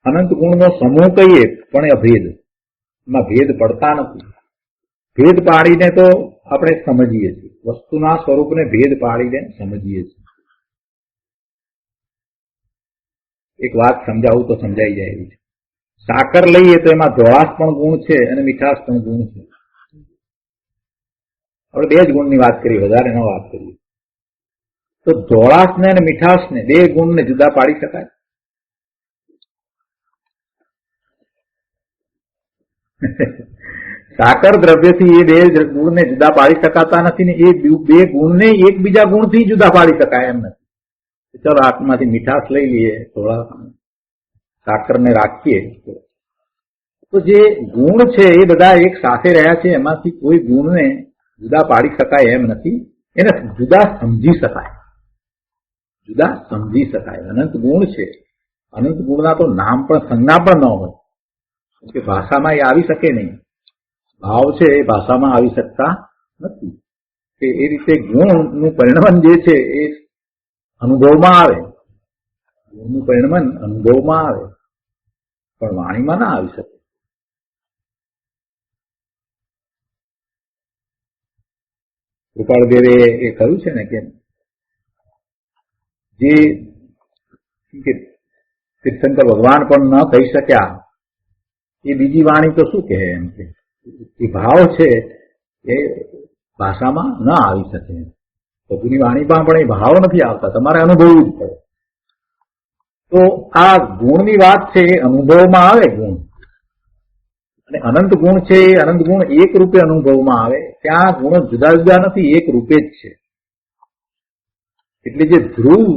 અનંત ગુણનો સમૂહ કહીએ પણ અભેદ, એમાં ભેદ પડતા નથી. ભેદ પાડીને તો આપણે સમજીએ છીએ, વસ્તુના સ્વરૂપને ભેદ પાડીને સમજીએ છીએ. એક વાત સમજાવું તો સમજાઈ જાય એવી છે. સાકર લઈએ તો એમાં ધોળાશ પણ ગુણ છે અને મીઠાશ પણ ગુણ છે. આપણે બે જ ગુણની વાત કરીએ, વધારે ન વાત કરીએ. તો ધોળાશને અને મીઠાશને, બે ગુણને જુદા પાડી શકાય? સાકર દ્રવ્યથી એ બે ગુણને જુદા પાડી શકાતા નથી ને એ બે ગુણને એકબીજા ગુણથી જુદા પાડી શકાય એમ નથી. ચલો આંખમાંથી મીઠાશ લઈ લઈએ, થોડા સાકરને રાખીએ, તો જે ગુણ છે એ બધા એક સાથે રહ્યા છે, એમાંથી કોઈ ગુણને જુદા પાડી શકાય એમ નથી. એને જુદા સમજી શકાય, જુદા સમજી શકાય. અનંત ગુણ છે, અનંત ગુણના તો નામ પણ, સંજ્ઞા પણ ન હોય કે ભાષામાં એ આવી શકે નહીં. ભાવ છે એ ભાષામાં આવી શકતા નથી. કે એ રીતે ગુણનું પરિણમન જે છે એ અનુભવમાં આવે, ગુણનું પરિણમન અનુભવમાં આવે, પણ વાણીમાં ના આવી શકે. કૃપાળદેવે એ કહ્યું છે ને કે જે તીર્થંકર ભગવાન પણ ન કહી શક્યા એ બીજી વાણી તો શું કહે એમ કે એ ભાવ છે એ ભાષામાં ન આવી શકે. પ્રભુની વાણીમાં પણ એ ભાવ નથી આવતા, તમારે અનુભવવું જ પડે. તો આ ગુણની વાત છે એ અનુભવમાં આવે ગુણ, અને અનંત ગુણ છે એ અનંત ગુણ એક રૂપે અનુભવમાં આવે. ત્યાં ગુણો જુદા જુદા નથી, એક રૂપે જ છે. એટલે જે ધ્રુવ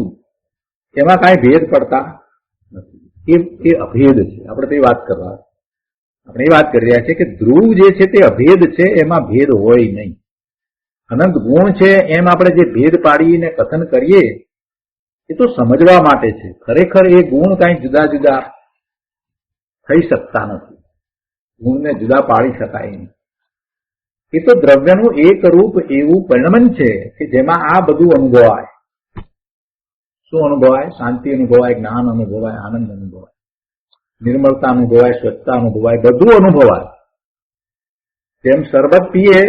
એમાં કાંઈ ભેદ પડતા નથી, એ અભેદ છે. આપણે તે વાત કરવા આપણે એ વાત કરી રહ્યા છીએ કે ધ્રુવ જે છે તે અભેદ છે, એમાં ભેદ હોય નહીં. અનંત ગુણ છે એમ આપણે જે ભેદ પાડીને કથન કરીએ એ તો સમજવા માટે છે. ખરેખર એ ગુણ કાંઈ જુદા જુદા થઈ શકતા નથી, ગુણને જુદા પાડી શકાય નહીં. એ તો દ્રવ્યનું એક રૂપ એવું પરિણમન છે કે જેમાં આ બધું અનુભવાય. શું અનુભવાય? શાંતિ અનુભવાય, જ્ઞાન અનુભવાય, આનંદ અનુભવાય, નિર્મળતા અનુભવાય, સ્વચ્છતા અનુભવાય, બધું અનુભવાય. જેમ શરબત પીએ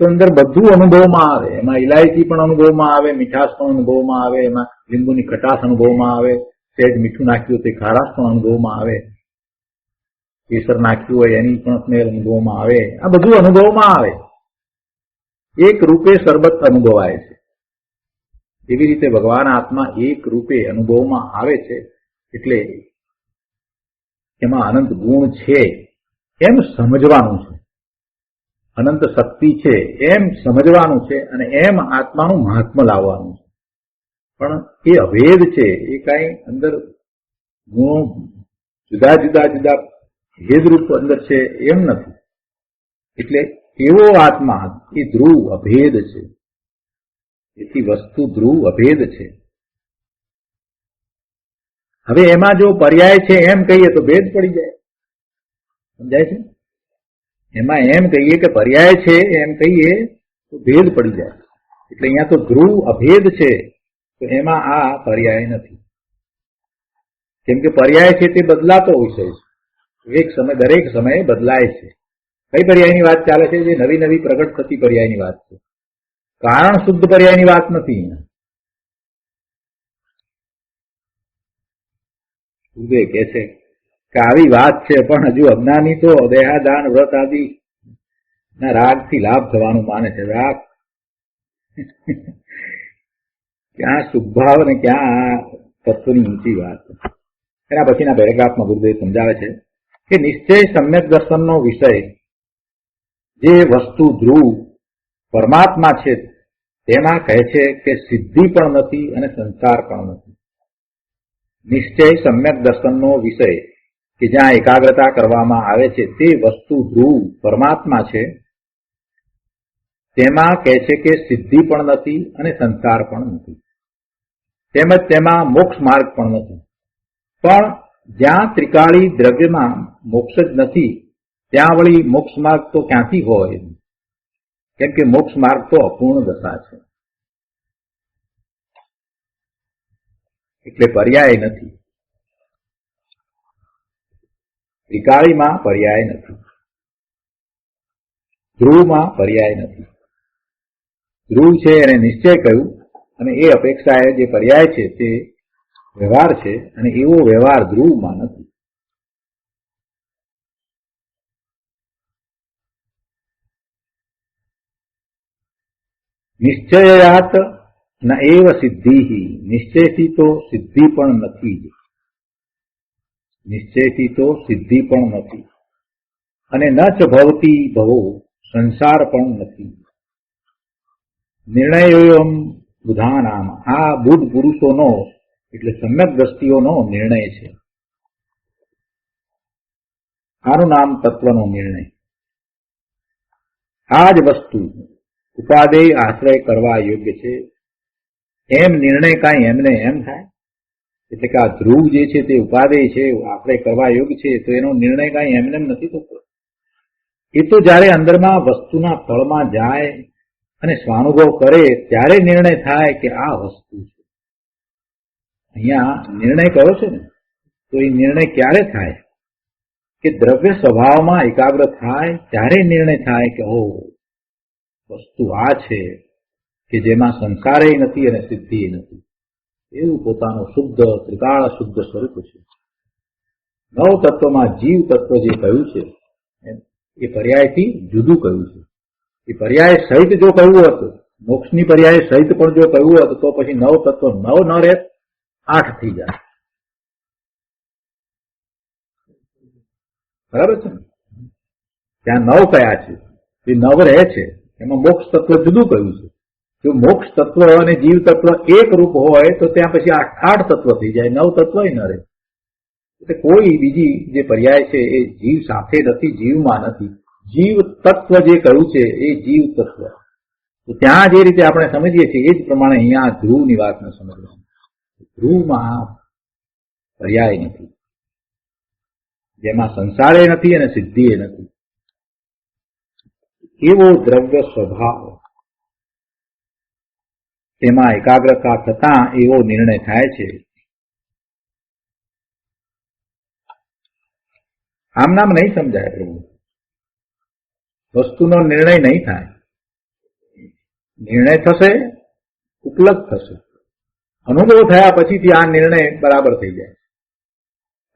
તો અંદર બધું અનુભવમાં આવે. એમાં ઇલાયચી પણ અનુભવમાં આવે, મીઠાશ પણ અનુભવમાં આવે, એમાં લીંબુની ખટાશ અનુભવમાં આવે, સહેજ મીઠું નાખ્યું તે ખારાશ પણ અનુભવમાં આવે, કેસર નાખ્યું હોય એની પણ સ્મેલ અનુભવમાં આવે. આ બધું અનુભવમાં આવે. એક રૂપે શરબત અનુભવાય છે. એવી રીતે ભગવાન આત્મા એક રૂપે અનુભવમાં આવે છે. એટલે એમાં અનંત ગુણ છે એમ સમજવાનું છે, અનંત શક્તિ છે એમ સમજવાનું છે, અને એમ આત્માનું મહાત્મ્ય લાવવાનું છે. પણ એ અભેદ છે, એ કાંઈ અંદર ગુણો જુદા જુદા જુદા ભેદરૂપ અંદર છે એમ નથી. એટલે એવો આત્મા એ ધ્રુવ અભેદ છે. એથી વસ્તુ ધ્રુવ અભેદ છે. હવે એમાં જો પર્યાય છે એમ કહીએ તો ભેદ પડી જાય. સમજાય છે? એમાં એમ કહીએ કે પર્યાય છે એમ કહીએ તો ભેદ પડી જાય. એટલે અહીંયા તો ધ્રુવ અભેદ છે, તો એમાં આ પર્યાય નથી. કેમ કે પર્યાય છે તે બદલાતો વિષય છે, એક સમય દરેક સમયે બદલાય છે. કઈ પર્યાયની વાત ચાલે છે? જે નવી નવી પ્રગટ થતી પર્યાયની વાત છે. કારણ શુદ્ધ પર્યાયની વાત નથી. ઉદય કે છે કે આવી વાત છે, પણ હજુ અજ્ઞાની તો દેહાદાન વ્રત આદિ ના રાગથી લાભ થવાનું માને છે. રાગ ક્યાં શુભભાવ ને ક્યાં તત્વની ઊંચી વાત. એના પછીના પેરેગ્રાફમાં ગુરુદેવ સમજાવે છે કે નિશ્ચય સમ્યક દર્શનનો વિષય જે વસ્તુ ધ્રુવ પરમાત્મા છે તેમાં કહે છે કે સિદ્ધિ પણ નથી અને સંસાર પણ નથી. નિશ્ચય સમ્યક દર્શનનો વિષય કે જ્યાં એકાગ્રતા કરવામાં આવે છે તે વસ્તુ ધ્રુવ પરમાત્મા છે તેમાં કહે છે કે સિદ્ધિ પણ નથી અને સંસાર પણ નથી, તેમજ તેમાં મોક્ષ માર્ગ પણ નથી. પણ જ્યાં ત્રિકાળી દ્રવ્યમાં મોક્ષ જ નથી ત્યાં વળી મોક્ષ માર્ગ તો ક્યાંથી હોય? કેમ કે મોક્ષ માર્ગ તો અપૂર્ણ દશા છે. એટલે પર્યાય નથી. ત્રિકાળીમાં પર્યાય નથી, ધ્રુવમાં પર્યાય નથી. ધ્રુવ છે એને નિશ્ચય કહ્યું, અને એ અપેક્ષાએ જે પર્યાય છે તે વ્યવહાર છે, અને એવો વ્યવહાર ધ્રુવમાં નથી. નિશ્ચયાત ન એવ સિદ્ધિ, નિશ્ચયથી તો સિદ્ધિ પણ નથી. નિશ્ચયથી તો સિદ્ધિ પણ નથી. અને ન ચ ભવતી ભવો, સંસાર પણ નથી. નિર્ણયોયમ બુધાનામ, આ બુદ્ધ પુરુષોનો એટલે સમ્યક દ્રષ્ટિઓનો નિર્ણય છે. આનું નામ તત્વનો નિર્ણય. આ જ વસ્તુ ઉપાદેય આશ્રય કરવા યોગ્ય છે એમ નિર્ણય કાંઈ એમને એમ થાય? એટલે કે આ ધ્રુવ જે છે તે ઉપાદેય છે, આશ્રય કરવા યોગ્ય છે, તો એનો નિર્ણય કાંઈ એમને એમ નથી થતો. એ તો જયારે અંદરમાં વસ્તુના ફળમાં જાય અને સ્વાનુભવ કરે ત્યારે નિર્ણય થાય કે આ વસ્તુ છે. અહીંયા નિર્ણય કર્યો છે ને, તો એ નિર્ણય ક્યારે થાય? કે દ્રવ્ય સ્વભાવમાં એકાગ્ર થાય ત્યારે નિર્ણય થાય કે ઓ વસ્તુ આ છે કે જેમાં સંસારે નથી અને સિદ્ધિ નથી. એવું પોતાનું શુદ્ધ ત્રિકાળ શુદ્ધ સ્વરૂપ છે. નવ તત્વમાં જીવ તત્વ જે કહ્યું છે એ પર્યાયથી જુદું કહ્યું છે. એ પર્યાય સહિત જો કહ્યું હતું, મોક્ષની પર્યાય સહિત પણ જો કહ્યું હતું, તો પછી નવ તત્વ 9 ન રહે, 8 થઈ જાય. બરાબર છે ને? ત્યાં નવ કયા છે? એ નવ રહે છે, એમાં મોક્ષ તત્વ જુદું કયું છે? જો મોક્ષ તત્વ અને જીવ તત્વ એક રૂપ હોય તો ત્યાં પછી આઠ તત્વ થઈ જાય, નવ તત્વ ન રહે. એટલે કોઈ બીજી જે પર્યાય છે એ જીવ સાથે નથી, જીવમાં નથી. જીવ તત્વ જે કહ્યું છે એ જીવ તત્વ. તો ત્યાં જે રીતે આપણે સમજીએ છીએ એ જ પ્રમાણે અહીંયા ધ્રુવની વાતને સમજવાનું. ધ્રુવમાં પર્યાય નથી, જેમાં સંસારે નથી અને સિદ્ધિએ નથી. એવો દ્રવ્ય સ્વભાવ, તેમાં એકાગ્રતા થતા એવો નિર્ણય થાય છે. આમ નામ નહીં સમજાય પ્રભુ, વસ્તુનો નિર્ણય નહીં થાય. નિર્ણય થશે, ઉપલબ્ધ થશે, અનુભવ થયા પછીથી આ નિર્ણય બરાબર થઈ જાય.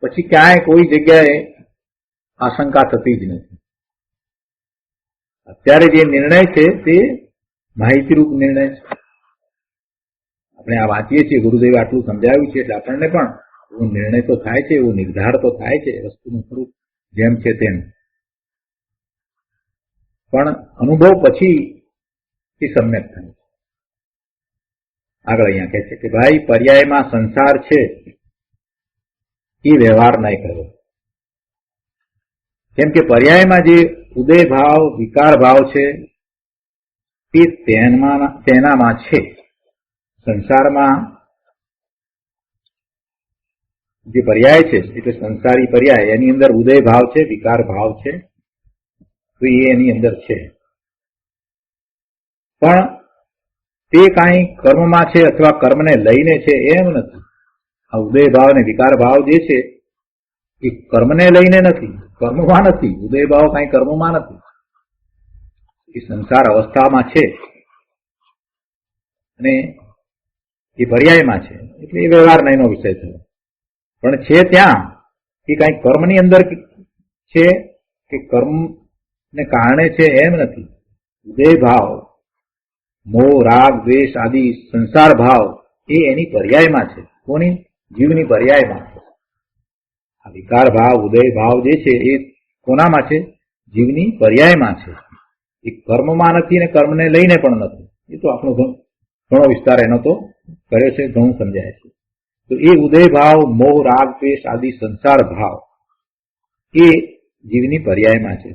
પછી ક્યાંય કોઈ જગ્યાએ આશંકા થતી જ નથી. અત્યારે જે નિર્ણય છે તે માહિતીરૂપ નિર્ણય છે. આપણે આ વાંચીએ છીએ, ગુરુદેવે આટલું સમજાવ્યું છે એટલે આપણને પણ એવો નિર્ણય તો થાય છે, એવો નિર્ધાર તો થાય છે વસ્તુનું સ્વરૂપ જેમ છે તેમ. પણ અનુભવ પછી એ સમ્યક થાય છે. આગળ અહીંયા કહે છે કે ભાઈ પર્યાયમાં સંસાર છે એ વ્યવહાર નહીં કરવો. કેમ કે પર્યાયમાં જે ઉદય ભાવ વિકાર ભાવ છે તે તેનામાં છે. સંસારમાં જે પર્યાય છે એટલે સંસારી પર્યાય, એની અંદર ઉદય ભાવ છે, વિકાર ભાવ છે, તો એ એની અંદર છે. પણ તે કાંઈ કર્મમાં છે અથવા કર્મને લઈને છે એમ નથી. આ ઉદય ભાવ અને વિકાર ભાવ જે છે એ કર્મને લઈને નથી, કર્મમાં નથી. ઉદય ભાવ કાંઈ કર્મમાં નથી, એ સંસાર અવસ્થામાં છે અને એ પર્યાયમાં છે. એટલે એ વ્યવહાર નહીંનો વિષય થયો. પણ છે ત્યાં એ કાંઈ કર્મની અંદર છે કે કર્મને કારણે છે એમ નથી. ઉદય ભાવ, મોહ, રાગ, દ્વેષ આદિ સંસાર ભાવ એ એની પર્યાયમાં છે. કોની? જીવની પર્યાયમાં છે. આ વિકાર ભાવ, ઉદય ભાવ જે છે એ કોનામાં છે? જીવની પર્યાયમાં છે. એ કર્મમાં નથી ને કર્મને લઈને પણ નથી. એ તો આપણો ઘણો વિસ્તાર એનો તો કર્યો છે, ઘણું સમજાય છે. તો એ ઉદય ભાવ, મોહ, રાગ, દ્વેષ આદિ સંસાર ભાવ એ જીવની પર્યાયમાં છે.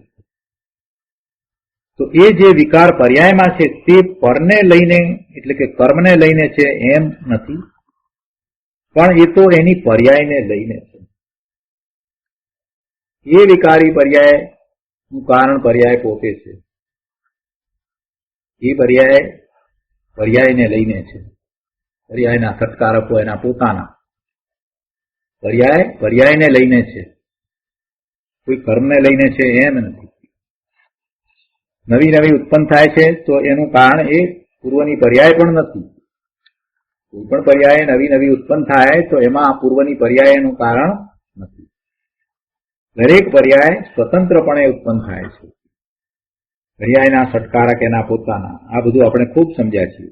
તો એ જે વિકાર પર્યાયમાં છે તે પરને લઈને એટલે કે કર્મને લઈને છે એમ નથી, પણ એ તો એની પર્યાયને લઈને છે. એ વિકારી પર્યાયનું કારણ પર્યાય પોતે છે. એ પર્યાયને લઈને છે. પર્યાયના સત્કારકો એના પોતાના. પર્યાયને લઈને છે, કોઈ કર્મને લઈને છે એમ નથી. નવી નવી ઉત્પન્ન થાય છે તો એનું કારણ એ પૂર્વની પર્યાય પણ નથી. કોઈ પણ પર્યાય નવી નવી ઉત્પન્ન થાય તો એમાં પૂર્વની પર્યાય એનું કારણ નથી. દરેક પર્યાય સ્વતંત્રપણે ઉત્પન્ન થાય છે. પર્યાયના સટકારક એના પોતાના. આ બધું આપણે ખૂબ સમજ્યા છીએ.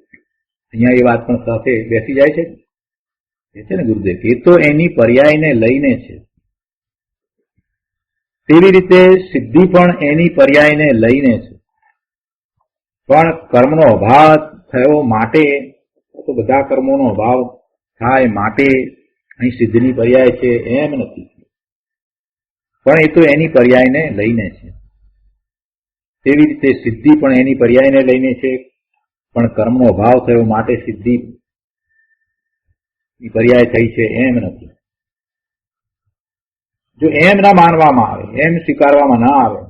અહીંયા એ વાત પણ સાથે બેસી જાય છે. એ છે ને ગુરુદેવ, એ તો એની પર્યાયને લઈને છે. તેવી રીતે સિદ્ધિ પણ એની પર્યાયને લઈને છે. પણ કર્મનો અભાવ થયો માટે તો બધા કર્મોનો અભાવ થાય માટે અહીં સિદ્ધિની પર્યાય છે એમ નથી. પણ એ તો એની પર્યાયને લઈને છે. તેવી રીતે સિદ્ધિ પણ એની પર્યાયને લઈને છે, પણ કર્મનો અભાવ થયો માટે સિદ્ધિ પર્યાય થઈ છે એમ નથી. જો એમ ના માનવામાં આવે, એમ સ્વીકારવામાં ના આવે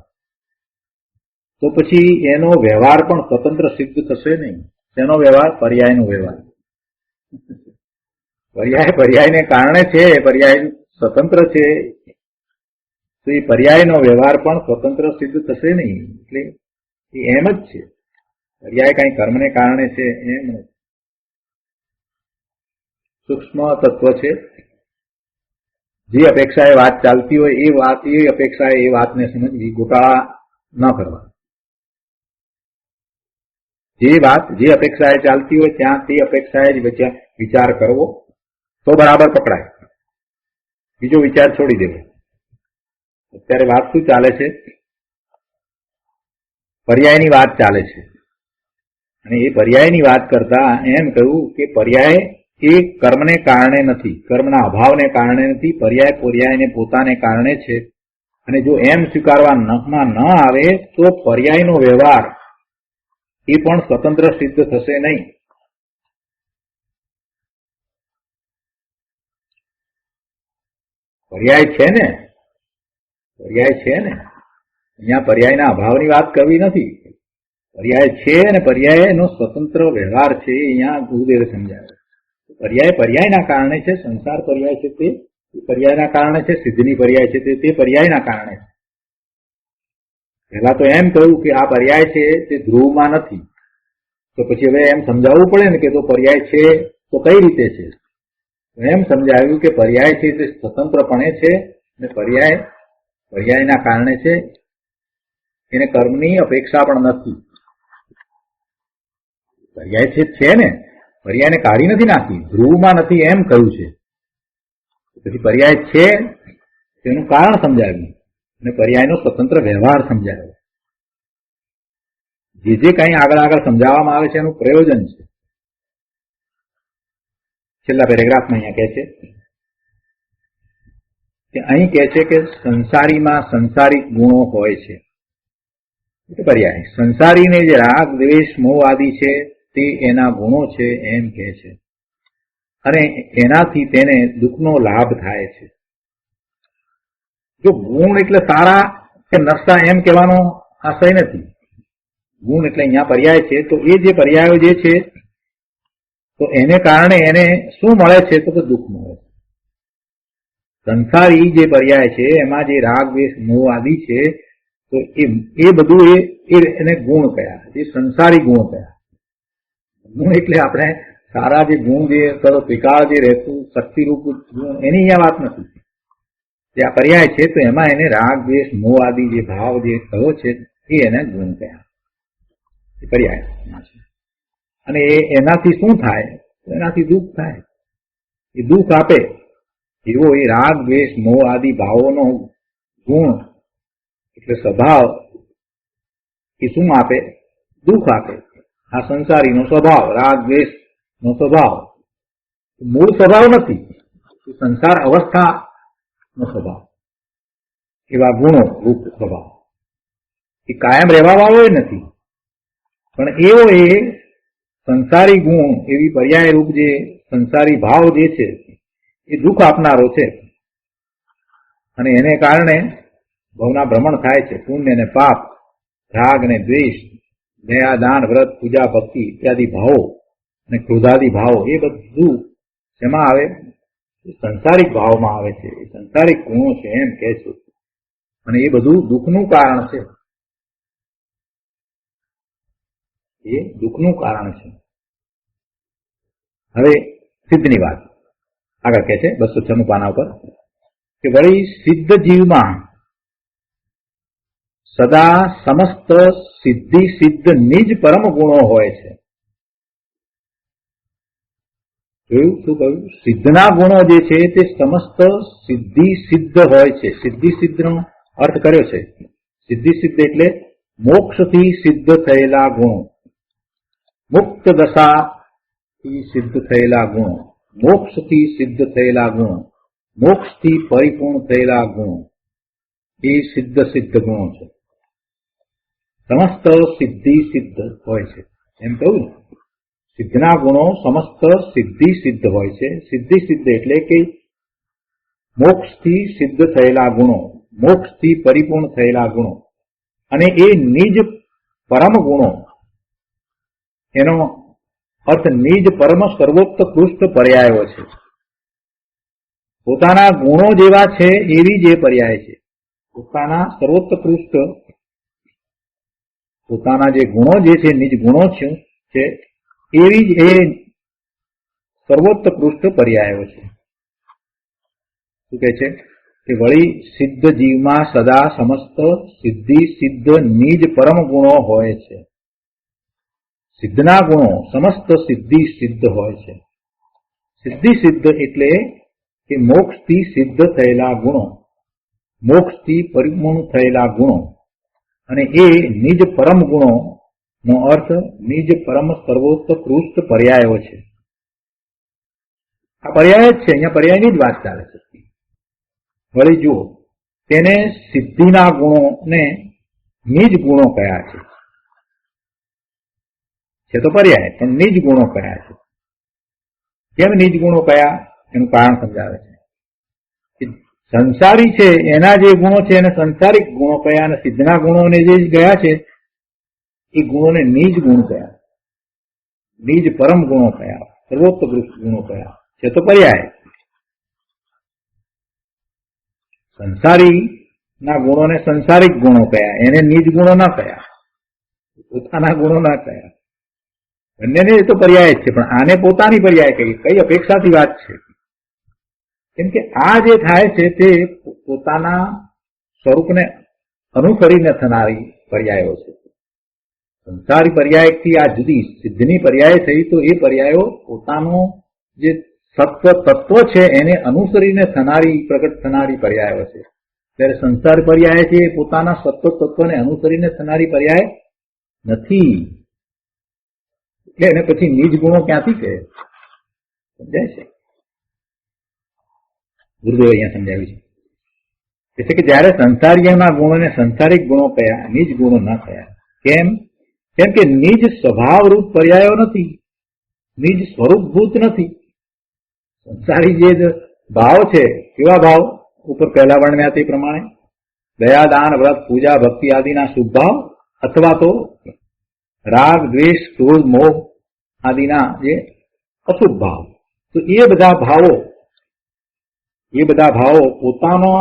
તો પછી એનો વ્યવહાર પણ સ્વતંત્ર સિદ્ધ થશે નહીં. તેનો વ્યવહાર પર્યાયનો વ્યવહાર. પર્યાયને કારણે છે, પર્યાય સ્વતંત્ર છે, તો એ પર્યાયનો વ્યવહાર પણ સ્વતંત્ર સિદ્ધ થશે નહીં. એટલે એ એમ જ છે. પર્યાય કઈ કર્મને કારણે છે એમ નથી. સૂક્ષ્મ તત્વ છે. જે અપેક્ષાએ વાત ચાલતી હોય એ અપેક્ષાએ એ વાતને સમજવી, ગોટાળા ન કરવા. જે અપેક્ષાએ ચાલતી હોય ત્યાં તે અપેક્ષાએ જ વિચાર કરવો તો બરાબર પકડાય. બીજો વિચાર છોડી દેવો. અત્યારે વાત શું ચાલે છે પર્યાયની વાત ચાલે છે અને એ પર્યાયની વાત કરતા એમ કહ્યું કે પર્યાય એ કર્મને કારણે નથી, કર્મના અભાવને કારણે નથી, પર્યાય પર્યાયને પોતાને કારણે છે. અને જો એમ સ્વીકારવામાં ન આવે તો પર્યાયનો વ્યવહાર એ પણ સ્વતંત્ર સિદ્ધ થશે નહીં. પર્યાય છે ને, અહીંયા પર્યાયના અભાવની વાત કરવી નથી. પર્યાય છે અને પર્યાયનો સ્વતંત્ર વ્યવહાર છે. અહીંયા ગુરુદેવે સમજાવ્યો પર્યાય પર્યાયના કારણે છે. સંસાર પર્યાય છે તે પર્યાયના કારણે છે, સિદ્ધની પર્યાય છે તે પર્યાયના કારણે છે. પહેલા તો એમ કહ્યું કે આ પર્યાય છે તે ધ્રુવમાં નથી, તો પછી હવે એમ સમજાવવું પડે ને કે તો પર્યાય છે તો કઈ રીતે છે. એમ સમજાવ્યું કે પર્યાય છે તે સ્વતંત્રપણે છે અને પર્યાયના કારણે છે, એને કર્મની અપેક્ષા પણ નથી. પર્યાય છે ને, પર્યાયને કાઢી નથી નાખી, ધ્રુવમાં નથી એમ કહ્યું છે. પછી પર્યાય છે તેનું કારણ સમજાવ્યું અને પર્યાયનો સ્વતંત્ર વ્યવહાર સમજાવ્યો. જે કંઈ આગળ સમજાવવામાં આવે છે એનું પ્રયોજન છે. છેલ્લા પેરેગ્રાફમાં અહીંયા કહે છે કે અહીં કહે છે કે સંસારીમાં સંસારિક ગુણો હોય છે. પર્યાય સંસારીને જે રાગ દ્વેષ મોહ આદિ છે તે એના ગુણો છે એમ કહે છે અને એનાથી તેને દુઃખનો લાભ થાય છે. જો ગુણ એટલે સારા કે નરસા એમ કહેવાનો આશય નથી. ગુણ એટલે અહીંયા પર્યાય છે તો એ જે પર્યાયો જે છે તો એને કારણે એને શું મળે છે તો કે દુઃખ મળે છે. સંસારી જે પર્યાય છે એમાં જે રાગ દ્વેષ મોહ આદિ છે તો એ બધું એને ગુણ કયા, જે સંસારી ગુણ કયા. ગુણ એટલે આપણે સારા જે ગુણ જે ત્રિકાળ જે રહેતું શક્તિરૂપ ગુણ એની અહીંયા વાત નથી. જે આ પર્યાય છે તો એમાં એને રાગ દ્વેષ મોહ આદિ જે ભાવ જે કયો છે એ એને ગુણ કયા, એ પર્યાય છે. અને એનાથી શું થાય? એનાથી દુઃખ થાય. એ દુઃખ આપે એવો એ રાગ દ્વેષ મોહ આદિ ભાવોનો ગુણ એટલે સ્વભાવ એ શું આપે? દુઃખ આપે. આ સંસારીનો સ્વભાવ, રાગ દ્વેષ નો સ્વભાવ મૂળ સ્વભાવ નથી, સંસાર અવસ્થાનો સ્વભાવ. એવા ગુણો રૂપ સ્વભાવ એ કાયમ રહેવા વાળો નથી, પણ એવો એ સંસારી ગુણ એવી પર્યાય રૂપ જે સંસારી ભાવ જે છે એ દુઃખ આપનારો છે અને એને કારણે ભવના ભ્રમણ થાય છે. પુણ્ય ને પાપ, રાગ ને દ્વેષ, દયા દાન વ્રત પૂજા ભક્તિ ઇત્યાદિ ભાવો અને ક્રોધાદિ ભાવો એ બધું શેમાં આવે? સંસારિક ભાવમાં આવે છે. એ સંસારિક ગુણો છે એમ કે છે અને એ બધું દુઃખનું કારણ છે. એ દુઃખનું કારણ છે. હવે સિદ્ધની વાત આગળ કહે છે 296 પાના ઉપર કે વળી સિદ્ધ જીવમાં સદા સમસ્ત સિદ્ધિ સિદ્ધ નિજ પરમ ગુણો હોય છે. જોયું શું કહ્યું? સિદ્ધના ગુણો જે છે તે સમસ્ત સિદ્ધિ સિદ્ધ હોય છે. સિદ્ધિ સિદ્ધનો અર્થ કર્યો છે. સિદ્ધિ સિદ્ધ એટલે મોક્ષથી સિદ્ધ થયેલા ગુણો, મુક્ત દશાથી સિદ્ધ થયેલા ગુણો, મોક્ષથી સિદ્ધ થયેલા ગુણો, મોક્ષથી પરિપૂર્ણ થયેલા ગુણો એ સિદ્ધ સિદ્ધ ગુણો છે. સમસ્ત સિદ્ધિ સિદ્ધ હોય છે એમ કહ્યું ને. સિદ્ધના ગુણો સમસ્ત સિદ્ધિ સિદ્ધ હોય છે. સિદ્ધિ સિદ્ધ એટલે કે મોક્ષથી સિદ્ધ થયેલા ગુણો, મોક્ષથી પરિપૂર્ણ થયેલા ગુણો અને એ નિજ પરમ ગુણો. એનો અર્થ નિજ પરમ સર્વોત્કૃષ્ટ પર્યાયો છે. પોતાના ગુણો જેવા છે એવી જે પર્યાય છે. પોતાના સર્વોત્કૃષ્ટ, પોતાના જે ગુણો જે છે નિજ ગુણો છે એવી જ એ સર્વોત્કૃષ્ટ પર્યાયો છે. શું કહે છે કે વળી સિદ્ધ જીવમાં સદા સમસ્ત સિદ્ધિ સિદ્ધ નિજ પરમ ગુણો હોય છે. સિદ્ધના ગુણો સમસ્ત સિદ્ધિ સિદ્ધ હોય છે. સિદ્ધિ સિદ્ધ એટલે કે મોક્ષથી સિદ્ધ થયેલા ગુણો, મોક્ષથી પરિપૂર્ણ થયેલા ગુણો અને એ નિજ પરમ ગુણોનો અર્થ નિજ પરમ સર્વોત્કૃષ્ટ પર્યાયો છે. આ પર્યાય જ છે, અહીંયા પર્યાયની જ વાત ચાલે છે. વળી જુઓ, તેને સિદ્ધિના ગુણોને નિજ ગુણો કયા છે તો પર્યાય, પણ નિજ ગુણો કયા છે? કેમ નિજ ગુણો કયા? એનું કારણ સમજાવે છે. સંસારી છે એના જે ગુણો છે એને સંસારિક ગુણો કયા, અને સિદ્ધના ગુણોને જે ગયા છે એ ગુણોને નિજ ગુણ કયા, નિજ પરમ ગુણો કયા, સર્વોત્કૃષ્ટ ગુણો કયા છે તો પર્યાય. સંસારી ના ગુણોને સંસારિક ગુણો કયા, એને નિજ ગુણો ના કયા, પોતાના ગુણો ના કયા. બંનેને તો પર્યાય જ છે, પણ આને પોતાની પર્યાય કઈ અપેક્ષાથી વાત છે? કેમ કે આ જે થાય છે તે પોતાના સ્વરૂપને અનુસરીને થનારી પર્યાયો છે. સંસારી પર્યાયથી આ જુદી સિદ્ધની પર્યાય થઈ, તો એ પર્યાયો પોતાનો જે સત્વ તત્વ છે એને અનુસરીને થનારી પ્રગટ થનારી પર્યાયો છે. ત્યારે સંસાર પર્યાય છે એ પોતાના સત્વ તત્વને અનુસરીને થનારી પર્યાય નથી. એટલે એને પછી નિજ ગુણો ક્યાંથી કહે? સમજાય છે? ગુરુદેવ અહીંયા સમજાવ્યું છે કે જયારે સંસારીઓના ગુણોને સંસારિક ગુણો કયા, નિજ ગુણો ન કયા. કેમ? કેમ કે નિજ સ્વભાવરૂપ પર્યાયો નથી, નિજ સ્વરૂપભૂત નથી. સંસારી જે ભાવ છે, કેવા ભાવ ઉપર પહેલા વર્ણવ્યા તે પ્રમાણે દયા, દાન, વ્રત, પૂજા, ભક્તિ આદિના શુભ ભાવ, અથવા તો રાગ, દ્વેષ, ક્રોધ, મોહ આદિના જે અશુભ ભાવ. તો એ બધા ભાવો પોતાનો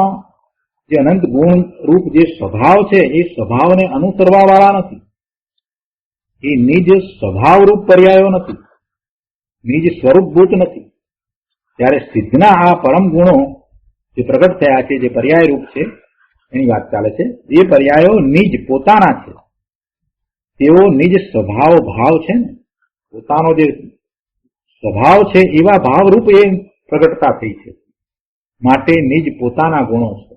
જે અનંત ગુણ રૂપ જે સ્વભાવ છે એ સ્વભાવને અનુસરવા વાળા નથી. એ નિજ સ્વભાવરૂપ પર્યાયો નથી, નિજ સ્વરૂપભૂત નથી. ત્યારે સિદ્ધના આ પરમ ગુણો જે પ્રગટ થયા છે, જે પર્યાય રૂપ છે એની વાત ચાલે છે, એ પર્યાયો નિજ પોતાના છે. તેઓ નિજ સ્વભાવ ભાવ છે ને, પોતાનો જે સ્વભાવ છે એવા ભાવરૂપ એ પ્રગટતા થઈ છે, માટે નિજ પોતાના ગુણો છે.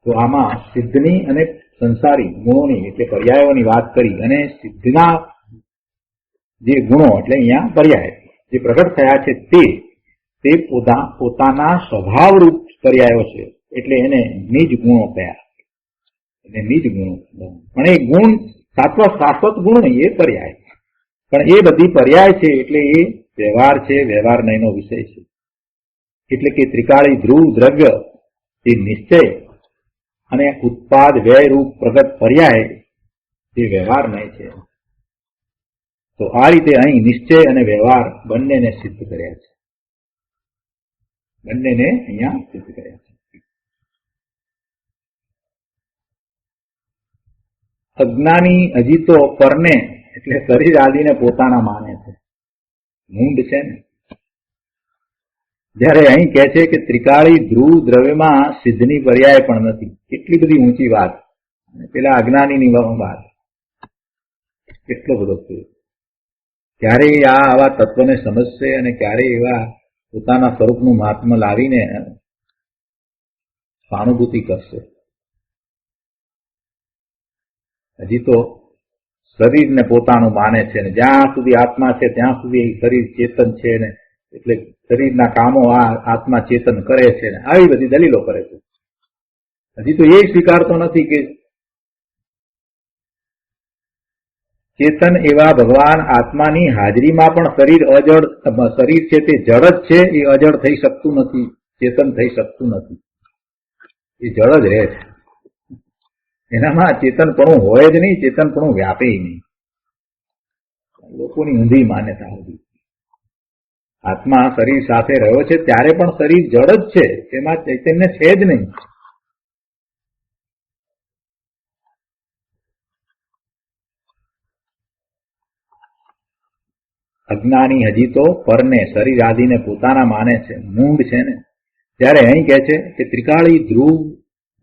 તો આમાં સિદ્ધની અને સંસારી ગુણોની એટલે પર્યાયોની વાત કરી, અને સિદ્ધના જે ગુણો એટલે અહીંયા પર્યાય જે પ્રગટ થયા છે તે પોતાના સ્વભાવરૂપ પર્યાયો છે, એટલે એને નિજ ગુણો કયા. એટલે નિજ ગુણો, પણ એ ગુણ શાશ્વત ગુણ નહીં, એ પર્યાય. પણ એ બધી પર્યાય છે એટલે એ વ્યવહાર છે, વ્યવહાર નયનો વિષય છે. એટલે કે ત્રિકાળી ધ્રુવ દ્રવ્ય એ નિશ્ચય અને ઉત્પાદ વ્યય રૂપ પ્રગટ પર્યાય એ વ્યવહાર નય છે. તો આ રીતે અહીં નિશ્ચય અને વ્યવહાર બંનેને સિદ્ધ કર્યા છે, બંનેને અહીંયા સિદ્ધ કર્યા છે. અજ્ઞાની હજી તો પરને એટલે શરીર આદિને પોતાના માને છે, મૂંડ છે ને. જયારે અહીં કહે છે કે ત્રિકાળી ધ્રુવ દ્રવ્યમાં સિદ્ધની પર્યાય પણ નથી, કેટલી બધી ઊંચી વાત. પેલા અજ્ઞાનીની વાત કેટલો બધો છે. ક્યારે આવા તત્વને સમજશે અને ક્યારે એવા પોતાના સ્વરૂપનું મહાત્મ્ય લાવીને સહાનુભૂતિ કરશે. હજી તો શરીરને પોતાનું માને છે, ને જ્યાં સુધી આત્મા છે ત્યાં સુધી શરીર ચેતન છે, ને એટલે શરીરના કામો આ આત્મા ચેતન કરે છે, ને આવી બધી દલીલો કરે છે. હજી તો એ સ્વીકારતો નથી કે ચેતન એવા ભગવાન આત્માની હાજરીમાં પણ શરીર છે તે જળ જ છે, એ અજળ થઈ શકતું નથી, ચેતન થઈ શકતું નથી, એ જળ જ રહે છે. એનામાં ચેતનપણું હોય જ નહીં, ચેતનપણું વ્યાપે નહીં. લોકોની ઊંધી માન્યતા હતી. આત્મા શરીર સાથે રહ્યો છે ત્યારે પણ શરીર જળ જ છે, તેમાં ચૈતન્ય છે જ નહીં. અજ્ઞાની હજી તો પરને શરીર આદિને પોતાના માને છે, મૂંડ છે ને. ત્યારે અહીં કહે છે કે ત્રિકાળી ધ્રુવ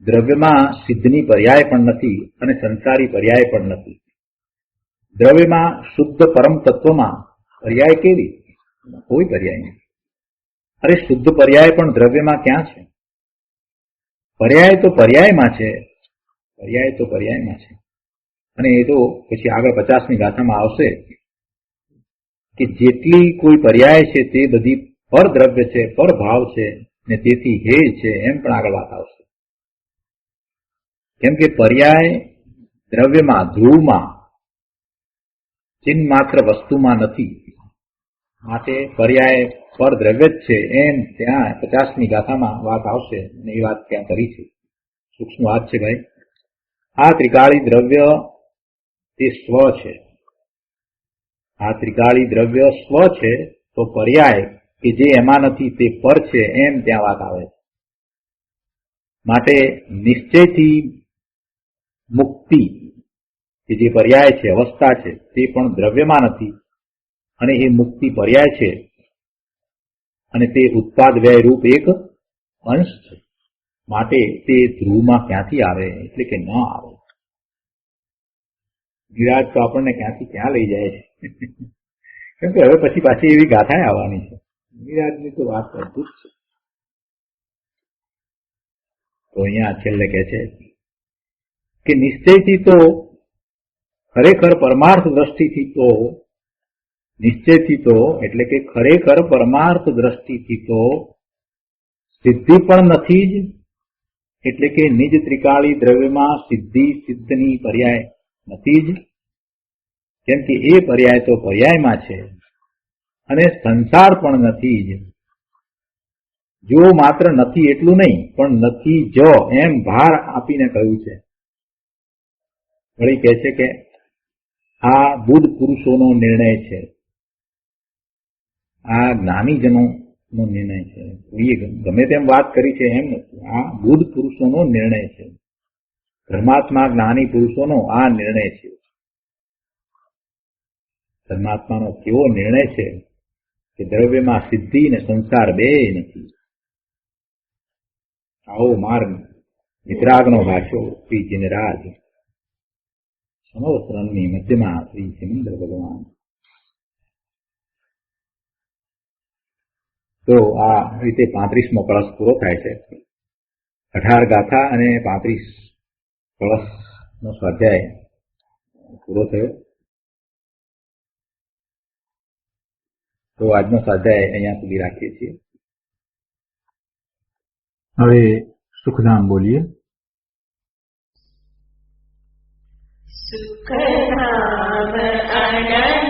દ્રવ્યમાં સિદ્ધની પર્યાય પણ નથી અને સંસારી પર્યાય પણ નથી. દ્રવ્યમાં શુદ્ધ પરમ તત્વમાં પર્યાય કેવી? કોઈ પર્યાય નહીં. અરે શુદ્ધ પર્યાય પણ દ્રવ્યમાં ક્યાં છે? પર્યાય તો પર્યાયમાં છે, પર્યાય તો પર્યાયમાં છે. અને એ તો પછી આગળ 50મી ગાથામાં આવશે કે જેટલી કોઈ પર્યાય છે તે બધી પરદ્રવ્ય છે, પરભાવ છે, ને તેથી હે છે, એમ પણ આગળ વાત આવશે. કેમ કે પર્યાય દ્રવ્યમાં, ધ્રુવમાં, ચિહ્ન માત્ર વસ્તુમાં નથી, માટે પર્યાય પરદ્રવ્ય જ છે એમ ત્યાં 50મી ગાથામાં વાત આવશે. અને એ વાત ત્યાં કરી છે. સૂક્ષ્મ વાત છે ભાઈ. આ ત્રિકાળી દ્રવ્ય તે સ્વ છે. આ ત્રિકાળી દ્રવ્ય સ્વ છે, તો પર્યાય કે જે એમાં નથી તે પર છે એમ ત્યાં વાત આવે છે. માટે નિશ્ચયથી મુક્તિ કે જે પર્યાય છે, અવસ્થા છે, તે પણ દ્રવ્યમાં નથી, અને એ મુક્તિ પર્યાય છે, અને તે ઉત્પાદ વ્યય રૂપ એક અંશ છે. માટે તે ધ્રુવમાં ક્યાંથી આવે, એટલે કે ન આવે. વિરાટ તો આપણને ક્યાંથી ક્યાં લઈ જાય છે. કેમ કે હવે પછી પાછી એવી ગાથાએ આવવાની છે. વિરાટની તો વાત અદભુત છે. તો અહીંયા છેલ્લે કહે છે કે નિશ્ચયથી તો ખરેખર પરમાર્થ દ્રષ્ટિથી તો, નિશ્ચયથી તો એટલે કે ખરેખર પરમાર્થ દ્રષ્ટિથી તો સિદ્ધિ પણ નથી જ, એટલે કે નિજ ત્રિકાળી દ્રવ્યમાં સિદ્ધિ સિદ્ધની પર્યાય નથી જ. કેમ કે એ પર્યાય તો પર્યાયમાં છે, અને સંસાર પણ નથી જ. જો માત્ર નથી એટલું નહીં, પણ નથી જ એમ ભાર આપીને કહ્યું છે. વળી કહે છે કે આ બુદ્ધ પુરુષોનો નિર્ણય છે, આ જ્ઞાનીજનો નો નિર્ણય છે. એ ગમે તેમ વાત કરી છે એમ નથી. આ બુદ્ધ પુરુષોનો નિર્ણય છે, ધર્માત્મા જ્ઞાની પુરુષોનો આ નિર્ણય છે. ધર્માત્માનો કેવો નિર્ણય છે કે દ્રવ્યમાં સિદ્ધિ ને સંસાર બે નથી. આવો માર્ગ વિતરાગનો ભાષ્યો શ્રી જીનરાજ સમવસ્ત્રણની મધ્યમાં શ્રી સિમંદર ભગવાન. તો આ રીતે 35મો કળશ પૂરો થાય છે. 18 ગાથા અને 35 કળશનો સ્વાધ્યાય પૂરો થયો. તો આજનો સ્વાધ્યાય અહીંયા સુધી રાખીએ છીએ. હવે સુખધામ બોલીએ. સુખધામ અનંત